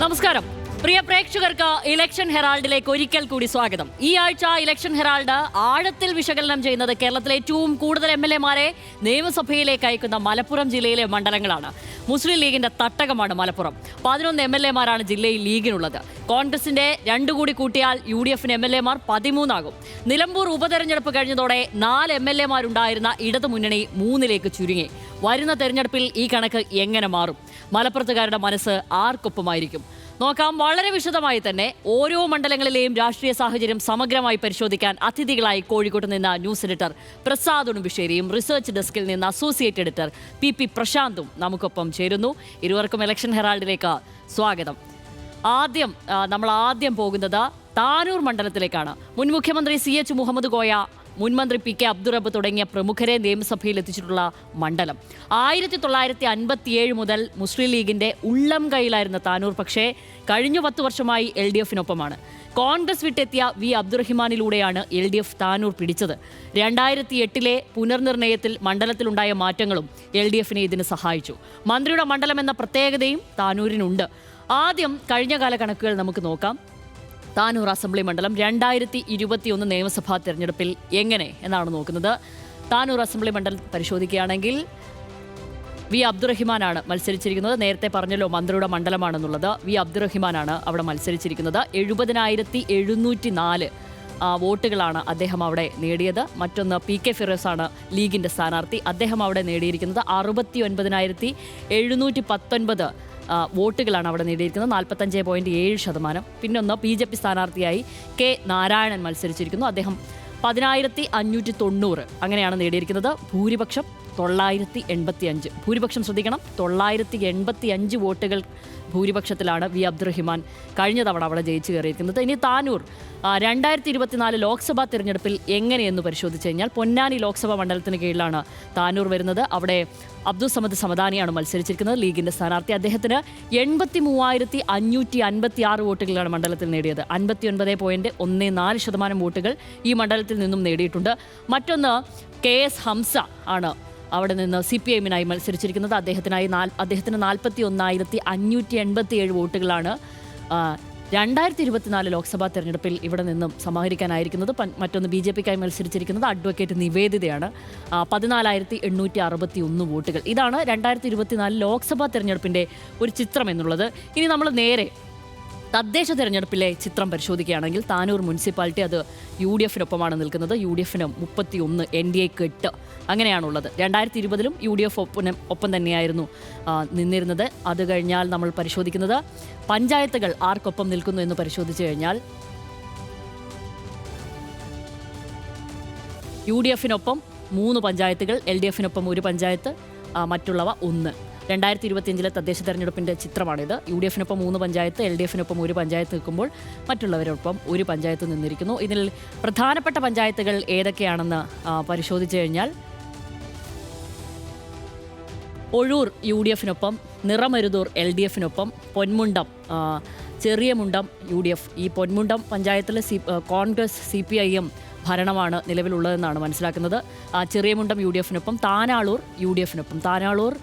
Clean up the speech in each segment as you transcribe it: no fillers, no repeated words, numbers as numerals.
നമസ്കാരം. പ്രിയ പ്രേക്ഷകർക്ക് ഇലക്ഷൻ ഹെറാൾഡിലേക്ക് ഒരിക്കൽ കൂടി സ്വാഗതം. ഈ ആഴ്ച ഇലക്ഷൻ ഹെറാൾഡ് ആഴത്തിൽ വിശകലനം ചെയ്യുന്നത് കേരളത്തിലെ ഏറ്റവും കൂടുതൽ MLA-മാരെ നിയമസഭയിലേക്ക് അയക്കുന്ന മലപ്പുറം ജില്ലയിലെ മണ്ഡലങ്ങളാണ്. മുസ്ലിം ലീഗിന്റെ തട്ടകമാണ് മലപ്പുറം. 11 MLA-മാരാണ് ജില്ലയിൽ ലീഗിനുള്ളത്. കോൺഗ്രസിന്റെ 2 കൂടി കൂട്ടിയാൽ UDF-ന് MLA-മാർ 13 ആകും. നിലമ്പൂർ ഉപതെരഞ്ഞെടുപ്പ് കഴിഞ്ഞതോടെ 4 MLA-മാരുണ്ടായിരുന്ന ഇടതുമുന്നണി 3-ലേക്ക് ചുരുങ്ങി. വരുന്ന തെരഞ്ഞെടുപ്പിൽ ഈ കണക്ക് എങ്ങനെ മാറും? മലപ്പുറത്തുകാരുടെ മനസ്സ് ആർക്കൊപ്പമായിരിക്കും? നോക്കാം. വളരെ വിശദമായി തന്നെ ഓരോ മണ്ഡലങ്ങളിലെയും രാഷ്ട്രീയ സാഹചര്യം സമഗ്രമായി പരിശോധിക്കാൻ അതിഥികളായി കോഴിക്കോട്ട് നിന്ന് ന്യൂസ് എഡിറ്റർ പ്രസാദ് ഉടുമ്പശ്ശേരിയും റിസർച്ച് ഡെസ്കിൽ നിന്ന് അസോസിയേറ്റ് എഡിറ്റർ PP പ്രശാന്തും നമുക്കൊപ്പം ചേരുന്നു. ഇരുവർക്കും ഇലക്ഷൻ ഹെറാൾഡിലേക്ക് സ്വാഗതം. നമ്മൾ ആദ്യം പോകുന്നത് താനൂർ മണ്ഡലത്തിലേക്കാണ്. മുൻ മുഖ്യമന്ത്രി CH മുഹമ്മദ് കോയ, മുൻമന്ത്രി PK അബ്ദുറബ്ബ് തുടങ്ങിയ പ്രമുഖരെ നിയമസഭയിൽ എത്തിച്ചിട്ടുള്ള മണ്ഡലം. 1957 മുതൽ മുസ്ലിം ലീഗിന്റെ ഉള്ളം കൈയിലായിരുന്ന താനൂർ പക്ഷേ കഴിഞ്ഞ 10 വർഷമായി LDF-നൊപ്പമാണ്. കോൺഗ്രസ് വിട്ടെത്തിയ V അബ്ദുറഹിമാനിലൂടെയാണ് LDF താനൂർ പിടിച്ചത്. 2008-ലെ പുനർനിർണയത്തിൽ മണ്ഡലത്തിലുണ്ടായ മാറ്റങ്ങളും LDF-നെ ഇതിന് സഹായിച്ചു. മന്ത്രിയുടെ മണ്ഡലം എന്ന പ്രത്യേകതയും താനൂരിനുണ്ട്. ആദ്യം കഴിഞ്ഞകാല കണക്കുകൾ നമുക്ക് നോക്കാം. താനൂർ അസംബ്ലി മണ്ഡലം 2021 നിയമസഭാ തെരഞ്ഞെടുപ്പിൽ എങ്ങനെ എന്നാണ് നോക്കുന്നത്. താനൂർ അസംബ്ലി മണ്ഡലം പരിശോധിക്കുകയാണെങ്കിൽ V അബ്ദുറഹിമാനാണ് മത്സരിച്ചിരിക്കുന്നത്. നേരത്തെ പറഞ്ഞല്ലോ മന്ത്രിയുടെ മണ്ഡലമാണെന്നുള്ളത്. V അബ്ദുറഹിമാനാണ് അവിടെ മത്സരിച്ചിരിക്കുന്നത്. 70,704 വോട്ടുകളാണ് അദ്ദേഹം അവിടെ നേടിയത്. മറ്റൊന്ന് PK ഫിറോസാണ് ലീഗിന്റെ സ്ഥാനാർത്ഥി. അദ്ദേഹം അവിടെ നേടിയിരിക്കുന്നത് 69,719 വോട്ടുകളാണ് അവിടെ നേടിയിരിക്കുന്നത്. 45.7%. പിന്നൊന്ന് BJP സ്ഥാനാർത്ഥിയായി K നാരായണൻ മത്സരിച്ചിരിക്കുന്നു. അദ്ദേഹം 10,590 അങ്ങനെയാണ് നേടിയിരിക്കുന്നത്. ഭൂരിപക്ഷം 985. ഭൂരിപക്ഷം ശ്രദ്ധിക്കണം, 985 വോട്ടുകൾ ഭൂരിപക്ഷത്തിലാണ് V അബ്ദുറഹിമാൻ കഴിഞ്ഞ തവണ അവിടെ ജയിച്ചു കയറിയിരിക്കുന്നത്. ഇനി താനൂർ 2024 ലോക്സഭാ തിരഞ്ഞെടുപ്പിൽ എങ്ങനെയെന്ന് പരിശോധിച്ച് കഴിഞ്ഞാൽ പൊന്നാനി ലോക്സഭാ മണ്ഡലത്തിന് കീഴിലാണ് താനൂർ വരുന്നത്. അവിടെ അബ്ദുൾ സമദ് സമദാനിയാണ് മത്സരിച്ചിരിക്കുന്നത്, ലീഗിന്റെ സ്ഥാനാർത്ഥി. അദ്ദേഹത്തിന് 83,556 വോട്ടുകളാണ് മണ്ഡലത്തിൽ നേടിയത്. 59.14% വോട്ടുകൾ ഈ മണ്ഡലത്തിൽ നിന്നും നേടിയിട്ടുണ്ട്. മറ്റൊന്ന് KS ഹംസ ആണ് അവിടെ നിന്ന് CPI-നായി മത്സരിച്ചിരിക്കുന്നത്. അദ്ദേഹത്തിന് 41,587 വോട്ടുകളാണ് 2024 ലോക്സഭാ തെരഞ്ഞെടുപ്പിൽ ഇവിടെ നിന്നും സമാഹരിക്കാനായിരിക്കുന്നത്. മറ്റൊന്ന് BJP-ക്കായി മത്സരിച്ചിരിക്കുന്നത് അഡ്വക്കേറ്റ് നിവേദിതയാണ്. 14,861 വോട്ടുകൾ. ഇതാണ് 2024 ലോക്സഭാ തെരഞ്ഞെടുപ്പിൻ്റെ ഒരു ചിത്രം എന്നുള്ളത്. ഇനി നമ്മൾ നേരെ തദ്ദേശ തെരഞ്ഞെടുപ്പിലെ ചിത്രം പരിശോധിക്കുകയാണെങ്കിൽ താനൂർ മുനിസിപ്പാലിറ്റി അത് UDF-നൊപ്പമാണ് നിൽക്കുന്നത്. UDF-ന് 31, NDA-ക്ക് 8 അങ്ങനെയാണുള്ളത്. 2020-ലും UDF ഒപ്പം തന്നെയായിരുന്നു നിന്നിരുന്നത്. അത് കഴിഞ്ഞാൽ നമ്മൾ പരിശോധിക്കുന്നത് പഞ്ചായത്തുകൾ ആർക്കൊപ്പം നിൽക്കുന്നു എന്ന് പരിശോധിച്ച് കഴിഞ്ഞാൽ UDF-നൊപ്പം 3 പഞ്ചായത്തുകൾ, LDF-നൊപ്പം 1 പഞ്ചായത്ത്, മറ്റുള്ളവ 1. 2025-ലെ തദ്ദേശ തെരഞ്ഞെടുപ്പിൻ്റെ ചിത്രമാണിത്. UDF-നൊപ്പം 3 പഞ്ചായത്ത്, LDF-നൊപ്പം 1 പഞ്ചായത്ത് നിൽക്കുമ്പോൾ മറ്റുള്ളവരൊപ്പം 1 പഞ്ചായത്ത് നിന്നിരിക്കുന്നു. ഇതിൽ പ്രധാനപ്പെട്ട പഞ്ചായത്തുകൾ ഏതൊക്കെയാണെന്ന് പരിശോധിച്ച് കഴിഞ്ഞാൽ ഒഴൂർ UDF-നൊപ്പം, നിറമരുതൂർ LDF-നൊപ്പം, പൊന്മുണ്ടം ചെറിയ മുണ്ടം UDF. ഈ പൊന്മുണ്ടം പഞ്ചായത്തിൽ കോൺഗ്രസ് CPI-എം ഭരണമാണ് നിലവിലുള്ളതെന്നാണ് മനസ്സിലാക്കുന്നത്. ചെറിയ മുണ്ടം UDF-നൊപ്പം, താനാളൂർ UDF-നൊപ്പം. താനാളൂർ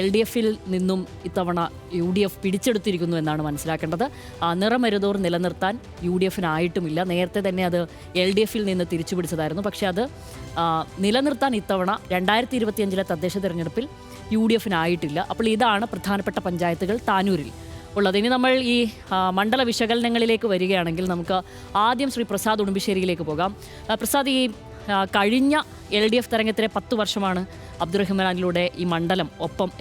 LDF-ൽ നിന്നും ഇത്തവണ UDF പിടിച്ചെടുത്തിരിക്കുന്നു എന്നാണ് മനസ്സിലാക്കേണ്ടത്. നിറമരുതൂർ നിലനിർത്താൻ UDF-നായിട്ടുമില്ല. നേരത്തെ തന്നെ അത് LDF-ൽ നിന്ന് തിരിച്ചു പിടിച്ചതായിരുന്നു. പക്ഷേ അത് നിലനിർത്താൻ ഇത്തവണ 2025-ലെ തദ്ദേശ തെരഞ്ഞെടുപ്പിൽ UDF-നായിട്ടില്ല. അപ്പോൾ ഇതാണ് പ്രധാനപ്പെട്ട പഞ്ചായത്തുകൾ താനൂരിൽ ഉള്ളത്. ഇനി നമ്മൾ ഈ മണ്ഡല വിശകലനങ്ങളിലേക്ക് വരികയാണെങ്കിൽ നമുക്ക് ആദ്യം ശ്രീ പ്രസാദ് ഉടുമ്പശ്ശേരിയിലേക്ക് പോകാം. പ്രസാദ്, ഈ കഴിഞ്ഞ LDF തരംഗത്തിലെ 10 വർഷമാണ് അബ്ദുറഹിമാനിലൂടെ ഈ മണ്ഡലം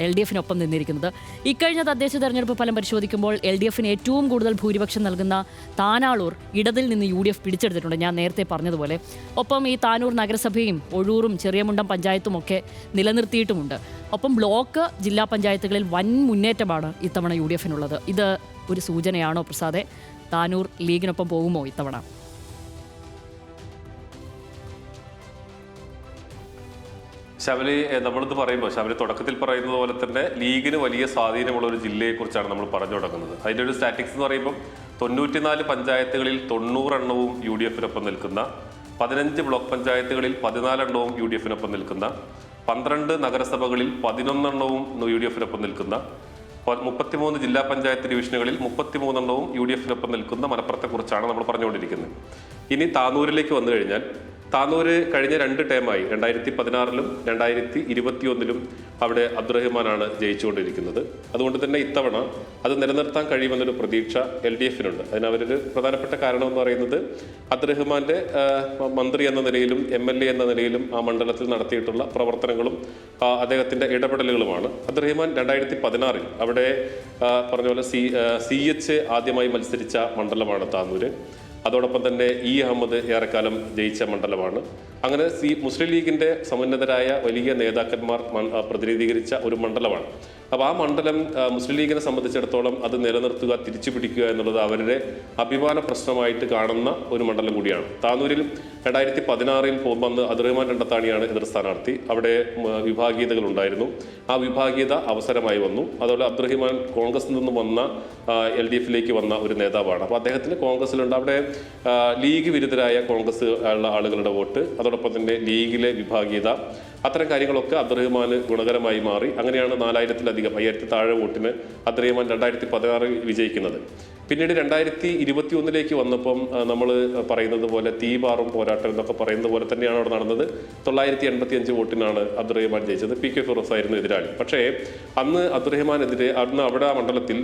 LDF-നൊപ്പം നിന്നിരിക്കുന്നത്. ഇക്കഴിഞ്ഞ തദ്ദേശ തെരഞ്ഞെടുപ്പ് ഫലം പരിശോധിക്കുമ്പോൾ LDF-ന് ഏറ്റവും കൂടുതൽ ഭൂരിപക്ഷം നൽകുന്ന താനാളൂർ ഇടതിൽ നിന്ന് UDF പിടിച്ചെടുത്തിട്ടുണ്ട്, ഞാൻ നേരത്തെ പറഞ്ഞതുപോലെ. ഒപ്പം ഈ താനൂർ നഗരസഭയും ഒഴൂറും ചെറിയമുണ്ടം പഞ്ചായത്തും ഒക്കെ നിലനിർത്തിയിട്ടുമുണ്ട്. ഒപ്പം ബ്ലോക്ക് ജില്ലാ പഞ്ചായത്തുകളിൽ വൻ മുന്നേറ്റമാണ് ഇത്തവണ UDF-നുള്ളത്. ഇത് ഒരു സൂചനയാണോ പ്രസാദെ? താനൂർ ലീഗിനൊപ്പം പോകുമോ ഇത്തവണ? ശബരി, നമ്മളിത് പറയുമ്പോൾ ശബരി തുടക്കത്തിൽ പറയുന്നത് പോലെ തന്നെ ലീഗിന് വലിയ സ്വാധീനമുള്ള ഒരു ജില്ലയെക്കുറിച്ചാണ് നമ്മൾ പറഞ്ഞു തുടങ്ങുന്നത്. അതിൻ്റെ ഒരു സ്റ്റാറ്റിക്സ് എന്ന് പറയുമ്പോൾ 94 പഞ്ചായത്തുകളിൽ 90 എണ്ണവും UDF-നൊപ്പം നിൽക്കുന്ന, 15 ബ്ലോക്ക് പഞ്ചായത്തുകളിൽ 14 എണ്ണവും UDF-നൊപ്പം നിൽക്കുന്ന, 12 നഗരസഭകളിൽ 11 എണ്ണവും UDF-നൊപ്പം നിൽക്കുന്ന, 33 ജില്ലാ പഞ്ചായത്ത് ഡിവിഷനുകളിൽ 33 UDF-നൊപ്പം നിൽക്കുന്ന മലപ്പുറത്തെക്കുറിച്ചാണ് നമ്മൾ പറഞ്ഞുകൊണ്ടിരിക്കുന്നത്. ഇനി താനൂരിലേക്ക് വന്നു കഴിഞ്ഞാൽ, താനൂര് കഴിഞ്ഞ 2 ടേമായി 2016-ലും 2021-ലും അവിടെ അബ്ദുറഹിമാനാണ് ജയിച്ചുകൊണ്ടിരിക്കുന്നത്. അതുകൊണ്ട് തന്നെ ഇത്തവണ അത് നിലനിർത്താൻ കഴിയുമെന്നൊരു പ്രതീക്ഷ LDF-നുണ്ട്. അതിനവരൊരു പ്രധാനപ്പെട്ട കാരണം എന്ന് പറയുന്നത് അബ്ദുറഹിമാന്റെ മന്ത്രി എന്ന നിലയിലും MLA എന്ന നിലയിലും ആ മണ്ഡലത്തിൽ നടത്തിയിട്ടുള്ള പ്രവർത്തനങ്ങളും അദ്ദേഹത്തിന്റെ ഇടപെടലുകളുമാണ്. അബ്ദുറഹിമാൻ 2016-ൽ അവിടെ പറഞ്ഞ പോലെ CH ആദ്യമായി മത്സരിച്ച മണ്ഡലമാണ് താനൂര്. അതോടൊപ്പം തന്നെ അഹമ്മദ് ഏറെക്കാലം ജയിച്ച മണ്ഡലമാണ്. അങ്ങനെ മുസ്ലിം ലീഗിന്റെ സമുന്നതരായ വലിയ നേതാക്കന്മാർ പ്രതിനിധീകരിച്ച ഒരു മണ്ഡലമാണ്. അപ്പോൾ ആ മണ്ഡലം മുസ്ലിം ലീഗിനെ സംബന്ധിച്ചിടത്തോളം അത് നിലനിർത്തുക, തിരിച്ചു പിടിക്കുക എന്നുള്ളത് അവരുടെ അഭിമാന പ്രശ്നമായിട്ട് കാണുന്ന ഒരു മണ്ഡലം കൂടിയാണ്. താനൂരിൽ 2016-ൽ വന്ന് അബ്ദുറഹിമാൻ രണ്ടത്താണിയാണ് എതിർ സ്ഥാനാർത്ഥി. അവിടെ വിഭാഗീയതകൾ ഉണ്ടായിരുന്നു. ആ വിഭാഗീയത അവസരമായി വന്നു. അതുപോലെ അബ്ദുറഹിമാൻ കോൺഗ്രസിൽ നിന്ന് വന്ന LDF-ലേക്ക് വന്ന ഒരു നേതാവാണ്. അപ്പോൾ അദ്ദേഹത്തിന് കോൺഗ്രസിലുണ്ട്. അവിടെ ലീഗ് വിരുദ്ധരായ കോൺഗ്രസ് ഉള്ള ആളുകളുടെ വോട്ട്, അതോടൊപ്പം തന്നെ ലീഗിലെ വിഭാഗീയത, അത്തരം കാര്യങ്ങളൊക്കെ അബ്ദുറഹിമാന് ഗുണകരമായി മാറി. അങ്ങനെയാണ് 4000-ലധികം 5000 താഴെ വോട്ടിന് അബ്ദുറഹിമാൻ 2016-ൽ വിജയിക്കുന്നത്. പിന്നീട് 2021-ലേക്ക് വന്നപ്പം നമ്മൾ പറയുന്നത് പോലെ തീപാറും പോരാട്ടം എന്നൊക്കെ പറയുന്നത് പോലെ തന്നെയാണ് അവിടെ നടന്നത്. 985 വോട്ടിനാണ് അബ്ദുറഹിമാൻ ജയിച്ചത്. PK ഫിറോസ് ആയിരുന്നു എതിരാളി. പക്ഷേ അന്ന് അബ്ദുറഹിമാനെതിരെ അവിടെ ആ മണ്ഡലത്തിൽ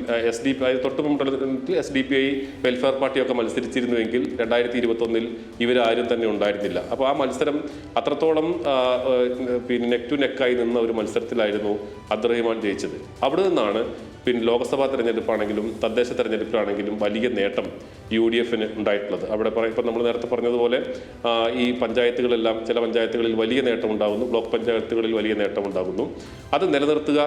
തൊട്ട് മണ്ഡലത്തിൽ SDPI വെൽഫെയർ പാർട്ടിയൊക്കെ മത്സരിച്ചിരുന്നുവെങ്കിൽ 2021-ൽ ഇവരാരും തന്നെ ഉണ്ടായിരുന്നില്ല. അപ്പോൾ ആ മത്സരം അത്രത്തോളം നെക്ക് ടു നെക്കായി നിന്ന ഒരു മത്സരത്തിലായിരുന്നു അബ്ദുറഹിമാൻ ജയിച്ചത്. അവിടെ നിന്നാണ് ലോക്സഭാ തെരഞ്ഞെടുപ്പാണെങ്കിലും തദ്ദേശ തെരഞ്ഞെടുപ്പിലാണെങ്കിലും വലിയ നേട്ടം UDF-ന് ഉണ്ടായിട്ടുള്ളത്. അവിടെ ഇപ്പം നമ്മൾ നേരത്തെ പറഞ്ഞതുപോലെ ഈ പഞ്ചായത്തുകളെല്ലാം, ചില പഞ്ചായത്തുകളിൽ വലിയ നേട്ടം ഉണ്ടാകുന്നു, ബ്ലോക്ക് പഞ്ചായത്തുകളിൽ വലിയ നേട്ടം ഉണ്ടാകുന്നു. അത് നിലനിർത്തുക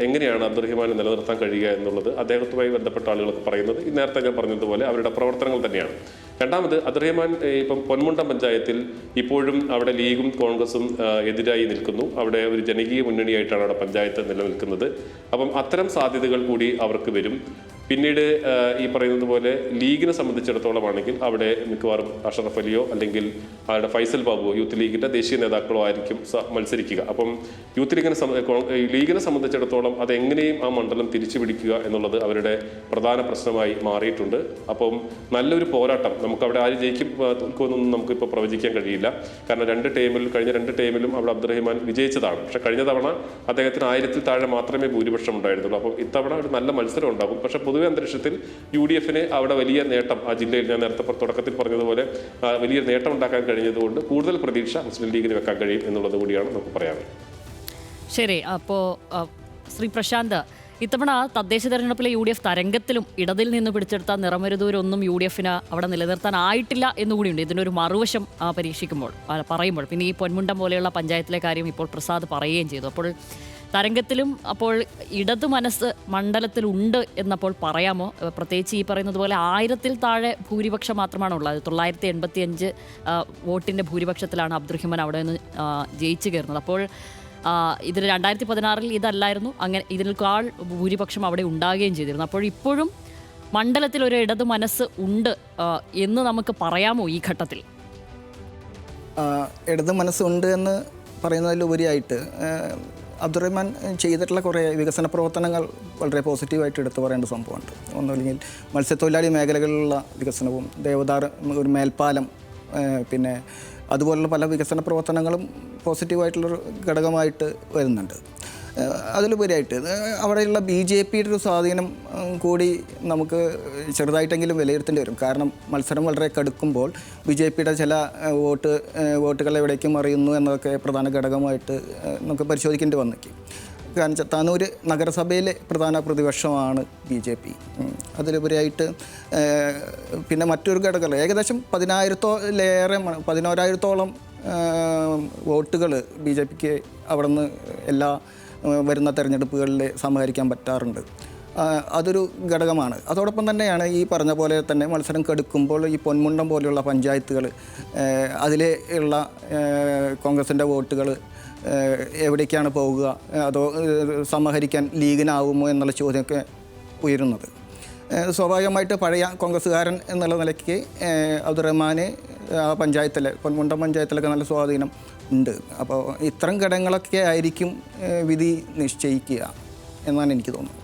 എങ്ങനെയാണ് അബ്ദുറഹിമാനെ നിലനിർത്താൻ കഴിയുക എന്നുള്ളത് അദ്ദേഹത്തുമായി ബന്ധപ്പെട്ട ആളുകളൊക്കെ പറയുന്നത് ഈ നേരത്തെ ഞാൻ പറഞ്ഞതുപോലെ അവരുടെ പ്രവർത്തനങ്ങൾ തന്നെയാണ്. രണ്ടാമത് അബ്ദുറഹിമാൻ ഇപ്പം പൊന്മുണ്ടം പഞ്ചായത്തിൽ ഇപ്പോഴും അവിടെ ലീഗും കോൺഗ്രസും എതിരായി നിൽക്കുന്നു. അവിടെ ഒരു ജനകീയ മുന്നണിയായിട്ടാണ് അവിടെ പഞ്ചായത്ത് നിലനിൽക്കുന്നത്. അപ്പം അത്തരം സാധ്യതകൾ കൂടി അവർക്ക് വരും. പിന്നീട് ഈ പറയുന്നത് പോലെ ലീഗിനെ സംബന്ധിച്ചിടത്തോളം ആണെങ്കിൽ അവിടെ മിക്കവാറും അഷറഫ് അലിയോ അല്ലെങ്കിൽ അവരുടെ ഫൈസൽ ബാബുവോ യൂത്ത് ലീഗിന്റെ ദേശീയ നേതാക്കളോ ആയിരിക്കും മത്സരിക്കുക. അപ്പം യൂത്ത് ലീഗിനെ സംബന്ധിച്ചിടത്തോളം അതെങ്ങനെയും ആ മണ്ഡലം തിരിച്ചു പിടിക്കുക എന്നുള്ളത് അവരുടെ പ്രധാന പ്രശ്നമായി മാറിയിട്ടുണ്ട്. അപ്പം നല്ലൊരു പോരാട്ടം, നമുക്ക് അവിടെ ആര് ജയിക്കും തോൽക്കുമെന്നൊന്നും നമുക്കിപ്പോൾ പ്രവചിക്കാൻ കഴിയില്ല. കാരണം കഴിഞ്ഞ 2 ടൈമിലും അവിടെ അബ്ദുറഹിമാൻ വിജയിച്ചതാണ്. പക്ഷെ കഴിഞ്ഞ തവണ അദ്ദേഹത്തിന് 1000-ൽ താഴെ മാത്രമേ ഭൂരിപക്ഷം ഉണ്ടായിരുന്നുള്ളൂ. അപ്പം ഇത്തവണ ഒരു നല്ല മത്സരം ഉണ്ടാകും. പക്ഷെ പൊതുവെ അന്തരീക്ഷത്തിൽ UDF-ന് അവിടെ വലിയ നേട്ടം, ആ ജില്ലയിൽ ഞാൻ നേരത്തെ തുടക്കത്തിൽ പറഞ്ഞതുപോലെ വലിയ നേട്ടം ഉണ്ടാക്കാൻ കഴിഞ്ഞതുകൊണ്ട് കൂടുതൽ പ്രതീക്ഷ മുസ്ലിം ലീഗിന് വെക്കാൻ കഴിയും എന്നുള്ളത് കൂടിയാണ് നമുക്ക് പറയാനുള്ളത്. ശരി, അപ്പോൾ ശ്രീ പ്രശാന്ത്, ഇത്തവണ തദ്ദേശ തെരഞ്ഞെടുപ്പിലെ UDF തരംഗത്തിലും ഇടതിൽ നിന്ന് പിടിച്ചെടുത്ത നിറമരുതൂരൊന്നും UDF-ന് അവിടെ നിലനിർത്താനായിട്ടില്ല എന്നുകൂടിയുണ്ട്. ഇതിനൊരു മറുവശം പറയുമ്പോൾ പിന്നെ ഈ പൊന്മുണ്ടം പോലെയുള്ള പഞ്ചായത്തിലെ കാര്യം ഇപ്പോൾ പ്രസാദ് പറയുകയും ചെയ്തു. അപ്പോൾ തരംഗത്തിലും അപ്പോൾ ഇടതു മനസ്സ് മണ്ഡലത്തിലുണ്ട് എന്നപ്പോൾ പറയാമോ? പ്രത്യേകിച്ച് ഈ പറയുന്നത് പോലെ 1000-ൽ താഴെ ഭൂരിപക്ഷം മാത്രമാണ് ഉള്ളത്. 985 വോട്ടിൻ്റെ ഭൂരിപക്ഷത്തിലാണ് അബ്ദുറഹിമാൻ അവിടെ നിന്ന് ജയിച്ചു കയറുന്നത്. അപ്പോൾ ഇതിൽ 2016-ൽ ഇതല്ലായിരുന്നു, അങ്ങനെ ഇതിനേക്കാൾ ഭൂരിപക്ഷം അവിടെ ഉണ്ടാകുകയും ചെയ്തിരുന്നു. അപ്പോൾ ഇപ്പോഴും മണ്ഡലത്തിൽ ഒരു ഇടതു മനസ്സ് ഉണ്ട് എന്ന് നമുക്ക് പറയാമോ ഈ ഘട്ടത്തിൽ? ഇടതു മനസ്സുണ്ട് എന്ന് പറയുന്നതിലുപരിയായിട്ട് അബ്ദുറഹിമാൻ ചെയ്തിട്ടുള്ള കുറേ വികസന പ്രവർത്തനങ്ങൾ വളരെ പോസിറ്റീവായിട്ട് എടുത്തു പറയേണ്ട സംഭവമുണ്ട്. ഒന്നുമില്ലെങ്കിൽ മത്സ്യത്തൊഴിലാളി മേഖലകളിലുള്ള വികസനവും, ദേവദാർ ഒരു മേൽപ്പാലം, പിന്നെ അതുപോലുള്ള പല വികസന പ്രവർത്തനങ്ങളും പോസിറ്റീവായിട്ടുള്ളൊരു ഘടകമായിട്ട് വരുന്നുണ്ട്. അതിലുപരിയായിട്ട് അവിടെയുള്ള BJPയുടെ ഒരു സ്വാധീനം കൂടി നമുക്ക് ചെറുതായിട്ടെങ്കിലും വിലയിരുത്തേണ്ടി വരും. കാരണം മത്സരം വളരെ കടുക്കുമ്പോൾ BJPയുടെ ചില വോട്ടുകൾ എവിടേക്കും അറിയുന്നു എന്നതൊക്കെ പ്രധാന ഘടകമായിട്ട് നമുക്ക് പരിശോധിക്കേണ്ടി വന്നേക്കും. കാരണം താനൂർ നഗരസഭയിലെ പ്രധാന പ്രതിപക്ഷമാണ് BJP. അതിലുപരിയായിട്ട് പിന്നെ മറ്റൊരു ഘടകം ഏകദേശം 11,000-ഓളം വോട്ടുകൾ BJPക്ക് അവിടെ നിന്ന് എല്ലാ വരുന്ന തെരഞ്ഞെടുപ്പുകളിൽ സമാഹരിക്കാൻ പറ്റാറുണ്ട്. അതൊരു ഘടകമാണ്. അതോടൊപ്പം തന്നെയാണ് ഈ പറഞ്ഞ പോലെ തന്നെ മത്സരം കടുക്കുമ്പോൾ ഈ പൊന്മുണ്ടം പോലെയുള്ള പഞ്ചായത്തുകൾ അതിലെ ഉള്ള കോൺഗ്രസിൻ്റെ വോട്ടുകൾ എവിടേക്കാണ് പോവുക, അതോ സമാഹരിക്കാൻ ലീഗിനാവുമോ എന്നുള്ള ചോദ്യമൊക്കെ ഉയരുന്നത്. സ്വാഭാവികമായിട്ട് പഴയ കോൺഗ്രസ്സുകാരൻ എന്നുള്ള നിലയ്ക്ക് അബ്ദുറഹിമാന് ആ പഞ്ചായത്തിലെ പൊന്മുണ്ടം പഞ്ചായത്തിലൊക്കെ നല്ല സ്വാധീനം ഉണ്ട്. അപ്പോൾ ഇത്തരം ഘടകങ്ങളൊക്കെ ആയിരിക്കും വിധി നിശ്ചയിക്കുക എന്നാണ് എനിക്ക് തോന്നുന്നത്.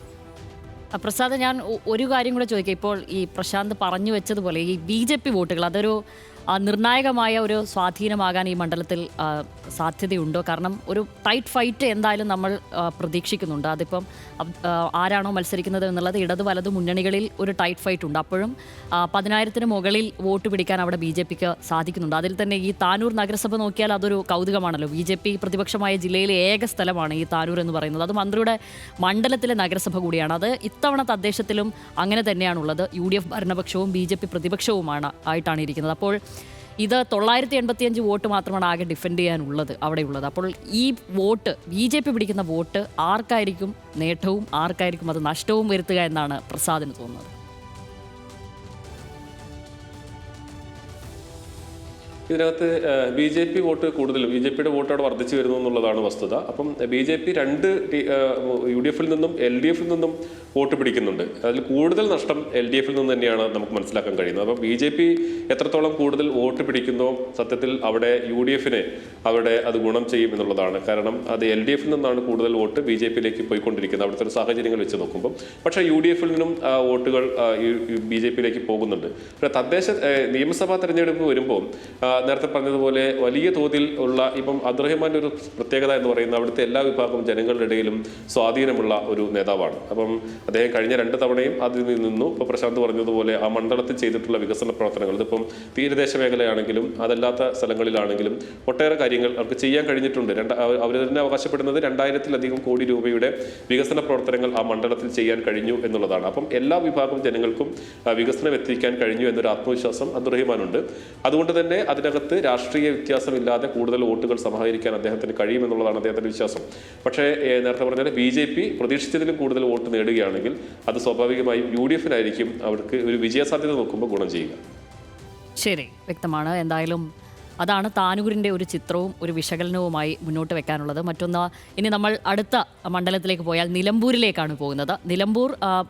പ്രസാദ്, ഞാൻ ഒരു കാര്യം കൂടെ ചോദിക്കാം. ഇപ്പോൾ ഈ പ്രശാന്ത് പറഞ്ഞു വെച്ചതുപോലെ ഈ BJP വോട്ടുകൾ അതൊരു നിർണായകമായ ഒരു സ്വാധീനമാകാൻ ഈ മണ്ഡലത്തിൽ സാധ്യതയുണ്ടോ? കാരണം ഒരു ടൈറ്റ് ഫൈറ്റ് എന്തായാലും നമ്മൾ പ്രതീക്ഷിക്കുന്നുണ്ട്. അതിപ്പം ആരാണോ മത്സരിക്കുന്നത് എന്നുള്ളത് ഇടത് വലത് മുന്നണികളിൽ ഒരു ടൈറ്റ് ഫൈറ്റ് ഉണ്ട്. അപ്പോഴും 10,000-ന് മുകളിൽ വോട്ട് പിടിക്കാൻ അവിടെ BJPക്ക് സാധിക്കുന്നുണ്ട്. അതിൽ തന്നെ ഈ താനൂർ നഗരസഭ നോക്കിയാൽ അതൊരു കൗതുകമാണല്ലോ. BJP പ്രതിപക്ഷമായ ജില്ലയിലെ ഏക സ്ഥലമാണ് ഈ താനൂർ എന്ന് പറയുന്നത്. അത് മന്ത്രിയുടെ മണ്ഡലത്തിലെ നഗരസഭ കൂടിയാണ്. അത് ഇത്തവണ തദ്ദേശത്തിലും അങ്ങനെ തന്നെയാണുള്ളത്. UDF ഭരണപക്ഷവും BJP പ്രതിപക്ഷവുമാണ് ആയിട്ടാണ് ഇരിക്കുന്നത്. അപ്പോൾ ഇത് 985 വോട്ട് മാത്രമാണ് ആകെ ഡിഫെൻഡ് ചെയ്യാനുള്ളത് അവിടെയുള്ളത്. അപ്പോൾ ഈ വോട്ട് BJP പിടിക്കുന്ന വോട്ട് ആർക്കായിരിക്കും നേട്ടവും ആർക്കായിരിക്കും അത് നഷ്ടവും വരുത്തുക എന്നാണ് പ്രസാദിന് തോന്നുന്നത്? ഇതിനകത്ത് BJP വോട്ട് കൂടുതലും BJPയുടെ വോട്ട് അവിടെ വർദ്ധിച്ചു വരുന്നു എന്നുള്ളതാണ് വസ്തുത. അപ്പം BJP 2 UDFിൽ നിന്നും LDFിൽ നിന്നും വോട്ട് പിടിക്കുന്നുണ്ട്. അതിൽ കൂടുതൽ നഷ്ടം LDFിൽ നിന്ന് തന്നെയാണ് നമുക്ക് മനസ്സിലാക്കാൻ കഴിയുന്നത്. അപ്പം BJP എത്രത്തോളം കൂടുതൽ വോട്ട് പിടിക്കുന്നോ സത്യത്തിൽ അവിടെ UDFിനെ അവിടെ അത് ഗുണം ചെയ്യും എന്നുള്ളതാണ്. കാരണം അത് LDFിൽ നിന്നാണ് കൂടുതൽ വോട്ട് BJPയിലേക്ക് പോയിക്കൊണ്ടിരിക്കുന്നത് അവിടുത്തെ ഒരു സാഹചര്യങ്ങൾ വെച്ച് നോക്കുമ്പോൾ. പക്ഷേ UDFിൽ നിന്നും വോട്ടുകൾ BJPയിലേക്ക് പോകുന്നുണ്ട്. തദ്ദേശ നിയമസഭാ തെരഞ്ഞെടുപ്പ് വരുമ്പോൾ നേരത്തെ പറഞ്ഞതുപോലെ വലിയ തോതിൽ ഉള്ള ഇപ്പം അബ്ദുറഹിമാൻ്റെ ഒരു പ്രത്യേകത എന്ന് പറയുന്നത് അവിടുത്തെ എല്ലാ വിഭാഗം ജനങ്ങളുടെ ഇടയിലും സ്വാധീനമുള്ള ഒരു നേതാവാണ്. അപ്പം അദ്ദേഹം കഴിഞ്ഞ 2 തവണയും അതിൽ നിന്നു. ഇപ്പോൾ പ്രശാന്ത് പറഞ്ഞതുപോലെ ആ മണ്ഡലത്തിൽ ചെയ്തിട്ടുള്ള വികസന പ്രവർത്തനങ്ങൾ, ഇതിപ്പം തീരദേശ മേഖലയാണെങ്കിലും അതല്ലാത്ത സ്ഥലങ്ങളിലാണെങ്കിലും ഒട്ടേറെ കാര്യങ്ങൾ അവർക്ക് ചെയ്യാൻ കഴിഞ്ഞിട്ടുണ്ട്. അവർ തന്നെ അവകാശപ്പെടുന്നത് 2,000-ലധികം കോടി രൂപയുടെ വികസന പ്രവർത്തനങ്ങൾ ആ മണ്ഡലത്തിൽ ചെയ്യാൻ കഴിഞ്ഞു എന്നുള്ളതാണ്. അപ്പം എല്ലാ വിഭാഗം ജനങ്ങൾക്കും വികസനം എത്തിക്കാൻ കഴിഞ്ഞു എന്നൊരു ആത്മവിശ്വാസം അബ്ദുറഹിമാനുണ്ട്. അതുകൊണ്ട് തന്നെ അതിനകത്ത് രാഷ്ട്രീയ വ്യത്യാസമില്ലാതെ കൂടുതൽ വോട്ടുകൾ സമാഹരിക്കാൻ അദ്ദേഹത്തിന് കഴിയുമെന്നുള്ളതാണ് അദ്ദേഹത്തിന്റെ വിശ്വാസം. പക്ഷേ നേരത്തെ പറഞ്ഞാൽ BJP പ്രതീക്ഷിച്ചതിലും കൂടുതൽ വോട്ട് നേടുകയാണെങ്കിൽ അത് സ്വാഭാവികമായും UDFിനായിരിക്കും അവർക്ക് ഒരു വിജയസാധ്യത നോക്കുമ്പോൾ ഗുണം ചെയ്യുക. ശരി, വ്യക്തമാണ്. എന്തായാലും അതാണ് താനൂരിൻ്റെ ഒരു ചിത്രവും ഒരു വിശകലനവുമായി മുന്നോട്ട് വെക്കാനുള്ളത്. മറ്റൊന്ന്, ഇനി നമ്മൾ അടുത്ത മണ്ഡലത്തിലേക്ക് പോയാൽ നിലമ്പൂരിലേക്കാണ് പോകുന്നത്. നിലമ്പൂർ